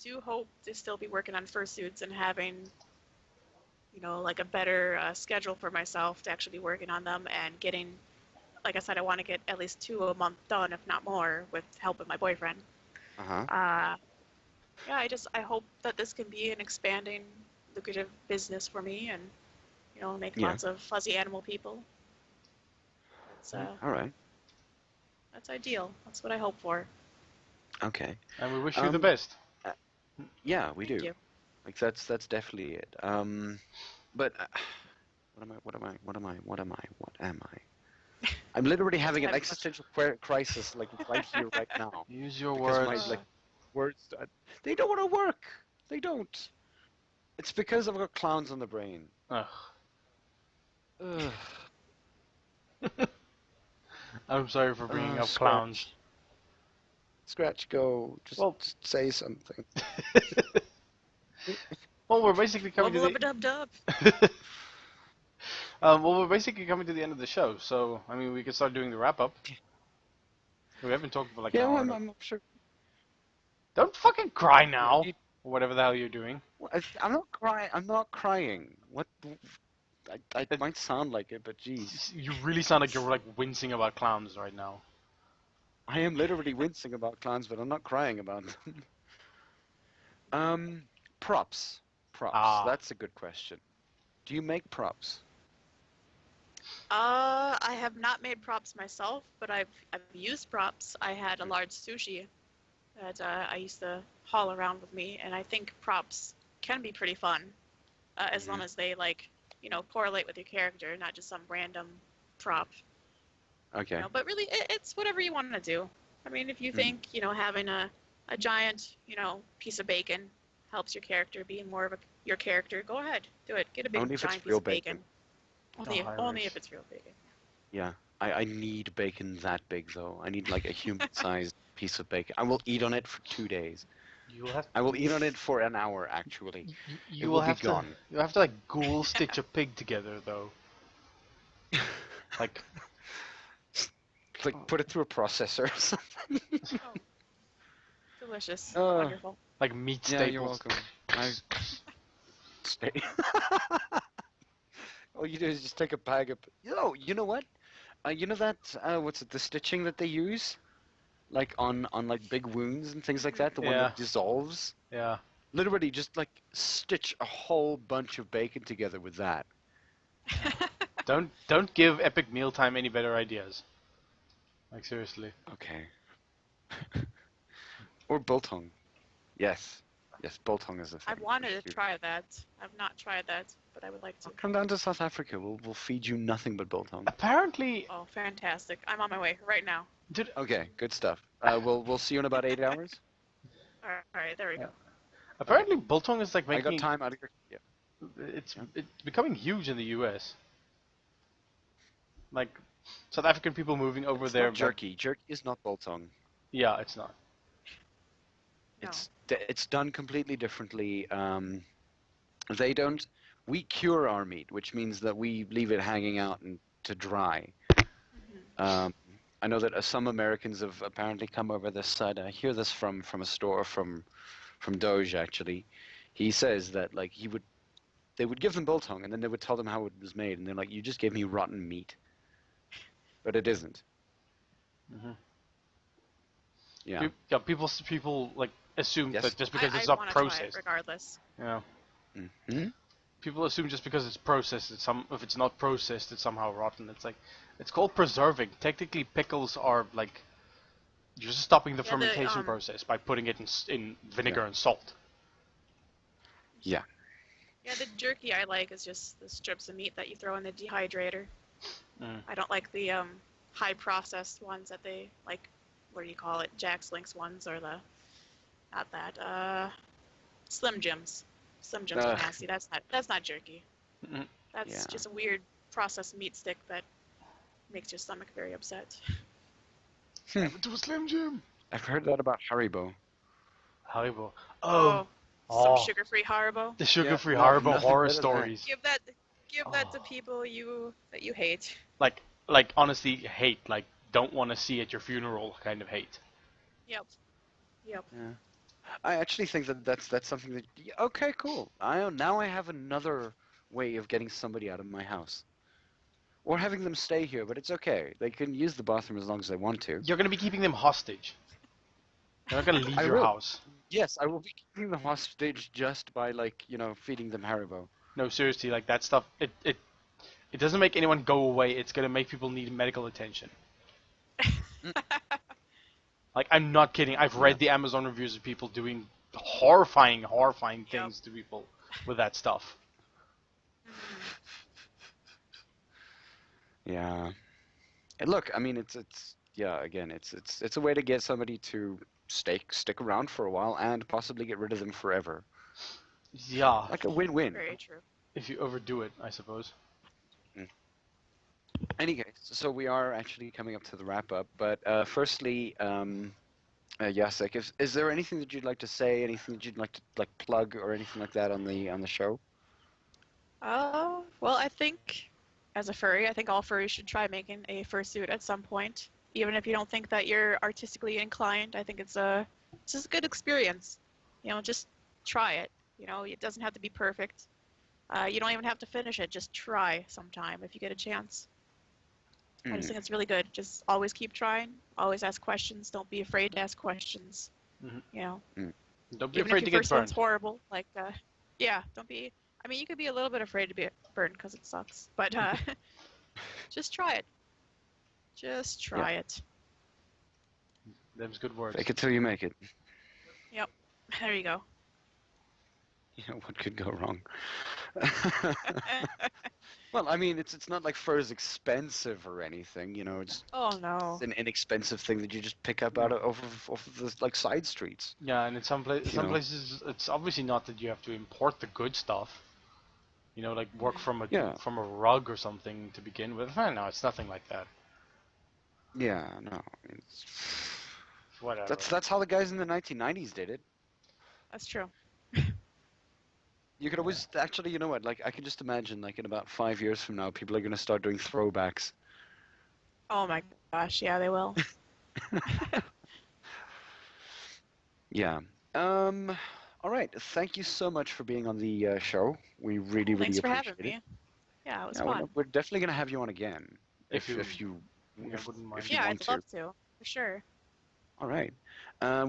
do hope to still be working on fursuits and having, like a better schedule for myself to actually be working on them and getting, like I said, I want to get at least 2 a month done, if not more, with help with my boyfriend. Uh-huh. Yeah, I hope that this can be an expanding, lucrative business for me and, make Yeah. lots of fuzzy animal people. All right. That's ideal. That's what I hope for. Okay. And we wish you the best. Yeah, we Thank do. you. Like, that's definitely it. But what am I? I'm literally having an Have a existential crisis, like, right here, right now. Use your Because words. my, like, words, they don't want to work. They don't. It's because I've got clowns on the brain. Ugh. Ugh. I'm sorry for bringing up Scratch. clowns. Scratch, go. Just say something. Well, we're basically coming to Dub. well, we're basically coming to the end of the show, so I mean, we could start doing the wrap up. We haven't talked for like an Yeah, hour. I'm sure. Don't fucking cry now. or whatever the hell you're doing. Well, I'm not crying. I'm not crying. What? I might sound like it, but geez, You really sound like you're like wincing about clowns right now. I am literally wincing about clowns, but I'm not crying about them. Props. Props. Ah. That's a good question. Do you make props? I have not made props myself, but I've used props. I had a large sushi that I used to haul around with me, and I think props can be pretty fun, as long as they correlate with your character, not just some random prop. Okay. But really, it's whatever you want to do. I mean, if you think having a giant piece of bacon helps your character be more of your character, go ahead, do it. Get a big Only if it's giant piece real of bacon. Only Irish. if it's real bacon. Yeah. I need bacon that big though. I need like a human-sized piece of bacon. I will eat on it for 2 days. You'll have I will eat on it for an hour actually. you It will will be have to gone. you'll have to like ghoul stitch a pig together though. Like Like put it through a processor or something. Delicious. Oh. Wonderful. like meat Yeah, staples. you're welcome. All you do is just take a bag of. You know what? You know that what's it? The stitching that they use, like on like big wounds and things like that. The one Yeah. that dissolves. Yeah. Literally, just like stitch a whole bunch of bacon together with that. Don't give Epic Mealtime any better ideas. Like seriously. Okay. Or biltong. Yes. Yes, biltong is a thing. I've wanted to Shoot. try that. I've not tried that, but I would like to. Come down to South Africa. We'll feed you nothing but biltong. Apparently, Oh, fantastic! I'm on my way right now. did Okay, good stuff. We'll see you in about 8 hours. All right, there we go. apparently biltong is like I making got time out of your. Yeah. it's becoming huge in the US. Like South African people moving over It's there. not jerky. Jerky is not biltong. Yeah, it's not. No. It's done completely differently. They don't. We cure our meat, which means that we leave it hanging out and to dry. I know that some Americans have apparently come over this side. I hear this from a store from Doge actually. He says that like they would give them biltong and then they would tell them how it was made, and they're like, "You just gave me rotten meat," but it isn't. Mhm. Yeah. Yeah, people like assume Yes. that just because I it's not want to try it processed. regardless. Yeah. Hmm. People assume just because it's processed, if it's not processed, it's somehow rotten. It's like it's called preserving. Technically, pickles are like you're just stopping the Yeah, fermentation process by putting it in vinegar and salt. Yeah. Yeah, the jerky I like is just the strips of meat that you throw in the dehydrator. Mm. I don't like the high processed ones that they like. What do you call it? Jack's Links ones or the not that Slim Jims. Slim Jims are Ugh. nasty. That's not jerky. Mm-mm. That's Yeah. just a weird processed meat stick that makes your stomach very upset. To a Slim Jim. I've heard that about Haribo. Haribo. Some Oh. sugar-free Haribo. The sugar-free Yeah, Haribo nothing horror better than that. stories. Give that to people that you hate. Like honestly, hate. Like don't want to see at your funeral kind of hate. Yep. Yeah. I actually think that that's something that. Okay, cool. Now I have another way of getting somebody out of my house, or having them stay here. But it's okay. They can use the bathroom as long as they want to. You're gonna be keeping them hostage. You're not gonna leave I your will. house. Yes, I will be keeping them hostage just by feeding them Haribo. No, seriously, like that stuff. It doesn't make anyone go away. It's gonna make people need medical attention. Like I'm not kidding. I've read the Amazon reviews of people doing horrifying things to people with that stuff. Yeah. And look, I mean, it's again, it's a way to get somebody to stick around for a while and possibly get rid of them forever. Yeah, Like a win-win. Very true. if you overdo it, I suppose. Anyway, so we are actually coming up to the wrap up, but firstly, Jacek, is there anything that you'd like to say, anything that you'd like to plug or anything like that on the show? Well, I think as a furry, I think all furries should try making a fursuit at some point, even if you don't think that you're artistically inclined. I think it's just a good experience. Just try it. You know, it doesn't have to be perfect. You don't even have to finish it. Just try sometime if you get a chance. I just think it's really good. Just always keep trying. Always ask questions. Don't be afraid to ask questions. Mhm. You know, Don't be even afraid if to your get first one's burned. horrible, like, yeah, don't be. I mean, you could be a little bit afraid to be burned because it sucks, but just try it. Just try it. Them's good words. Fake it till you make it. Yep. There you go. Yeah, what could go wrong? Well, I mean, it's not like fur is expensive or anything. You know, it's Oh no. an inexpensive thing that you just pick up out of off of the like side streets. Yeah, and in some You know. places, it's obviously not that you have to import the good stuff. You know, like work from a rug or something to begin with. No, it's nothing like that. Yeah, no, it's, Whatever. that's how the guys in the 1990s did it. That's true. You could always actually, you know what? Like I can just imagine, like in about 5 years from now, people are gonna start doing throwbacks. Oh my gosh, yeah, they will. Yeah. All right. Thank you so much for being on the show. We really, Thanks really for having appreciate it. me. Yeah, it was Yeah, fun. we're definitely gonna have you on again If you- if you Yeah, wouldn't mind. if you Yeah, want I'd to. love to, for sure. All right.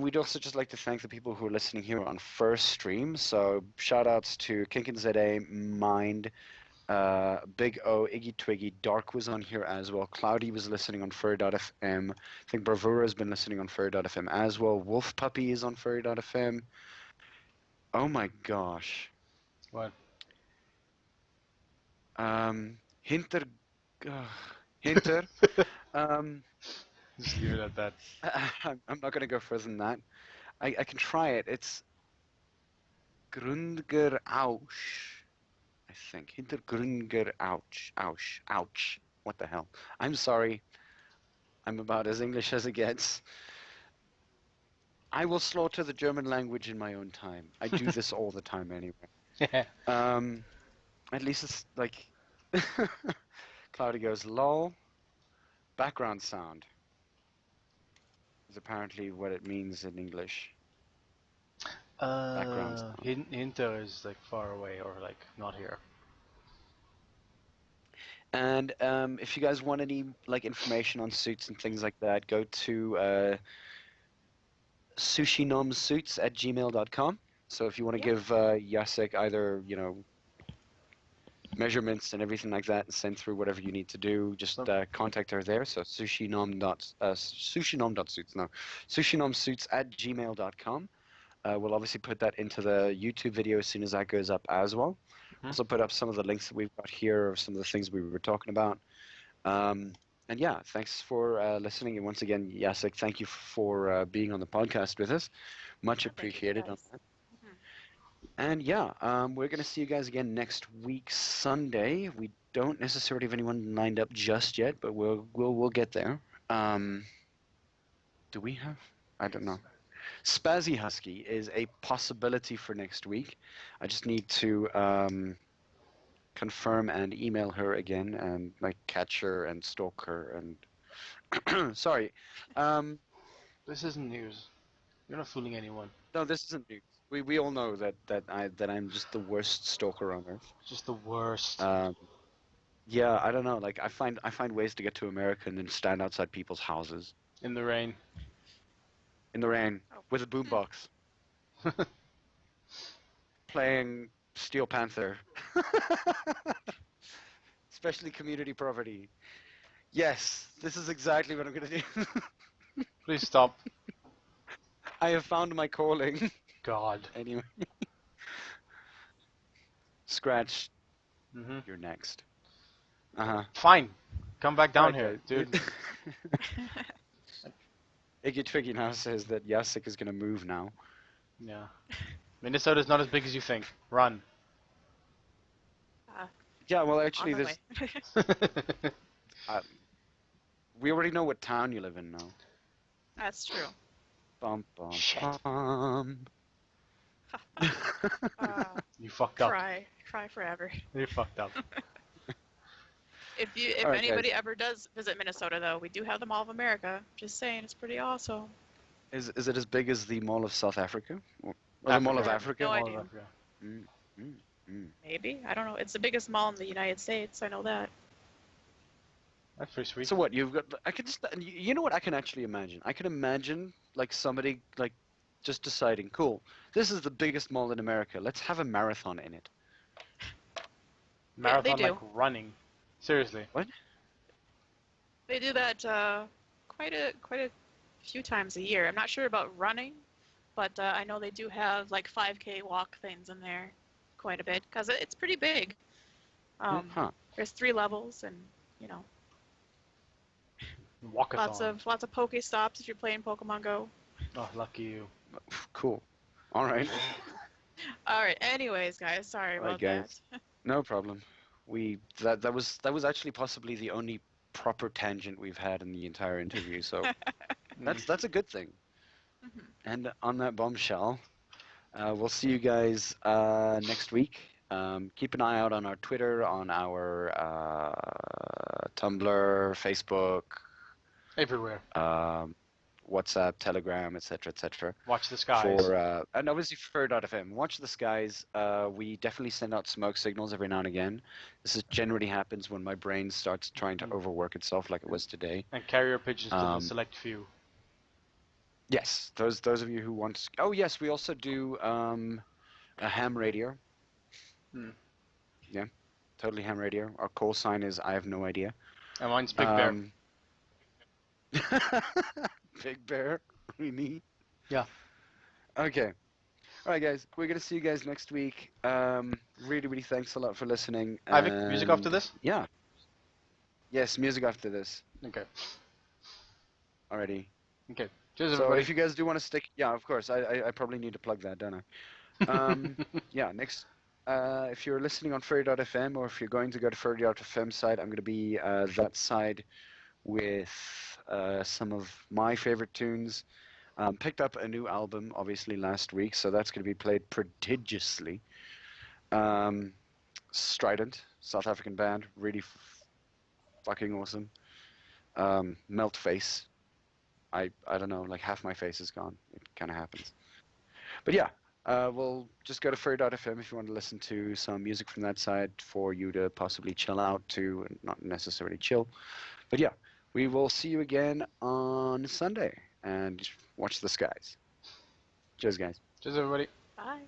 We'd also just like to thank the people who are listening here on First Stream. So shout outs to KinkinZA, Mind, Big O, Iggy Twiggy, Dark was on here as well. Cloudy was listening on Fur.fm. I think Bravura has been listening on Fur.fm as well. Wolf Puppy is on Fur.fm. Oh my gosh. What? Hinter. Hinter. Just leave it at that. I'm not going to go further than that. I can try it. It's Grundger Ausch, I think. Hintergrünger Ouch. Ouch. Ouch. What the hell? I'm sorry. I'm about as English as it gets. I will slaughter the German language in my own time. I do this all the time anyway. At least it's like... Cloudy goes, lol. Background sound is apparently what it means in English. Background sound. Hinter is like far away or like not here. And if you guys want any like information on suits and things like that, go to sushinomsuits@gmail.com. So if you want to give Jacek either, you know, measurements and everything like that and send through whatever you need to do, just contact her there. So sushinomsuits@gmail.com. We'll obviously put that into the YouTube video as soon as that goes up as well. Also put up some of the links that we've got here of some of the things we were talking about. And yeah, thanks for listening. And once again, Jacek, thank you for being on the podcast with us. Much appreciated on that. And yeah, we're going to see you guys again next week, Sunday. We don't necessarily have anyone lined up just yet, but we'll get there. Do we have? I don't know. Spazzy Husky is a possibility for next week. I just need to confirm and email her again and like catch her and stalk her and sorry. This isn't news. You're not fooling anyone. No, this isn't news. We all know that I'm just the worst stalker on earth. Just the worst. Yeah, I don't know. Like I find ways to get to America and then stand outside people's houses In the rain. in the rain with a boombox, playing Steel Panther, especially Community Property. Yes, this is exactly what I'm gonna do. Please stop. I have found my calling. God. Anyway, Scratch, Mm-hmm. you're next. Uh-huh. Fine. Come back down Right, here, guys. dude. Iggy Twiggy now says that Jacek is gonna move now. Yeah. Minnesota's not as big as you think. Run. Yeah, well, actually, On the there's way. we already know what town you live in now. That's true. Bum bum Shit. bum. You fucked up. Cry forever. You fucked up. If All right, anybody guys. ever does visit Minnesota, though, we do have the Mall of America. Just saying, it's pretty awesome. Is it as big as the Mall of South Africa? Or the Mall of I have Africa? no All idea. of Africa. Mm, mm, mm. Maybe, I don't know. It's the biggest mall in the United States. I know that. That's pretty sweet. So what, you've got, I could just, you know what I can actually imagine? I can imagine, like, somebody, like, just deciding, cool, this is the biggest mall in America, let's have a marathon in it. Yeah, they Marathon like do. running. Seriously. What? They do that quite a few times a year. I'm not sure about running, but I know they do have like 5K walk things in there quite a bit because it's pretty big. Huh. There's 3 levels, and you know, Walkathon. lots of Poke stops if you're playing Pokemon Go. Oh, lucky you. Cool. All right. All right. Anyways, guys, sorry All right, about guys. that. No problem. That was actually possibly the only proper tangent we've had in the entire interview, so that's a good thing. Mhm. And on that bombshell, we'll see you guys next week. Keep an eye out on our Twitter, on our Tumblr, Facebook, Everywhere. WhatsApp, Telegram, etc., etc. Watch the skies. And obviously fur.fm. Watch the skies. We definitely send out smoke signals every now and again. Generally happens when my brain starts trying to overwork itself, like it was today. And carrier pigeons to the select few. Yes, those of you who want to... Oh, yes, we also do a ham radio. Hmm. Yeah, totally ham radio. Our call sign is I have no idea. And mine's Big Bear. Big Bear, really? Yeah. Okay. All right, guys. We're going to see you guys next week. Really, really thanks a lot for listening. Ivik, music after this? Yeah. Yes, music after this. Okay. Alrighty. Okay. Cheers, So everybody. if you guys do want to stick... Yeah, of course. I probably need to plug that, don't I? Yeah, next... if you're listening on furry.fm or if you're going to go to furry.fm site, I'm going to be that side with some of my favorite tunes. Picked up a new album, obviously, last week, so that's going to be played prodigiously. Strident, South African band, really fucking awesome. Melt Face. I don't know, like half my face is gone. It kind of happens. But yeah, we'll just go to furry.fm if you want to listen to some music from that side for you to possibly chill out to, and not necessarily chill. But yeah, we will see you again on Sunday and watch the skies. Cheers, guys. Cheers, everybody. Bye.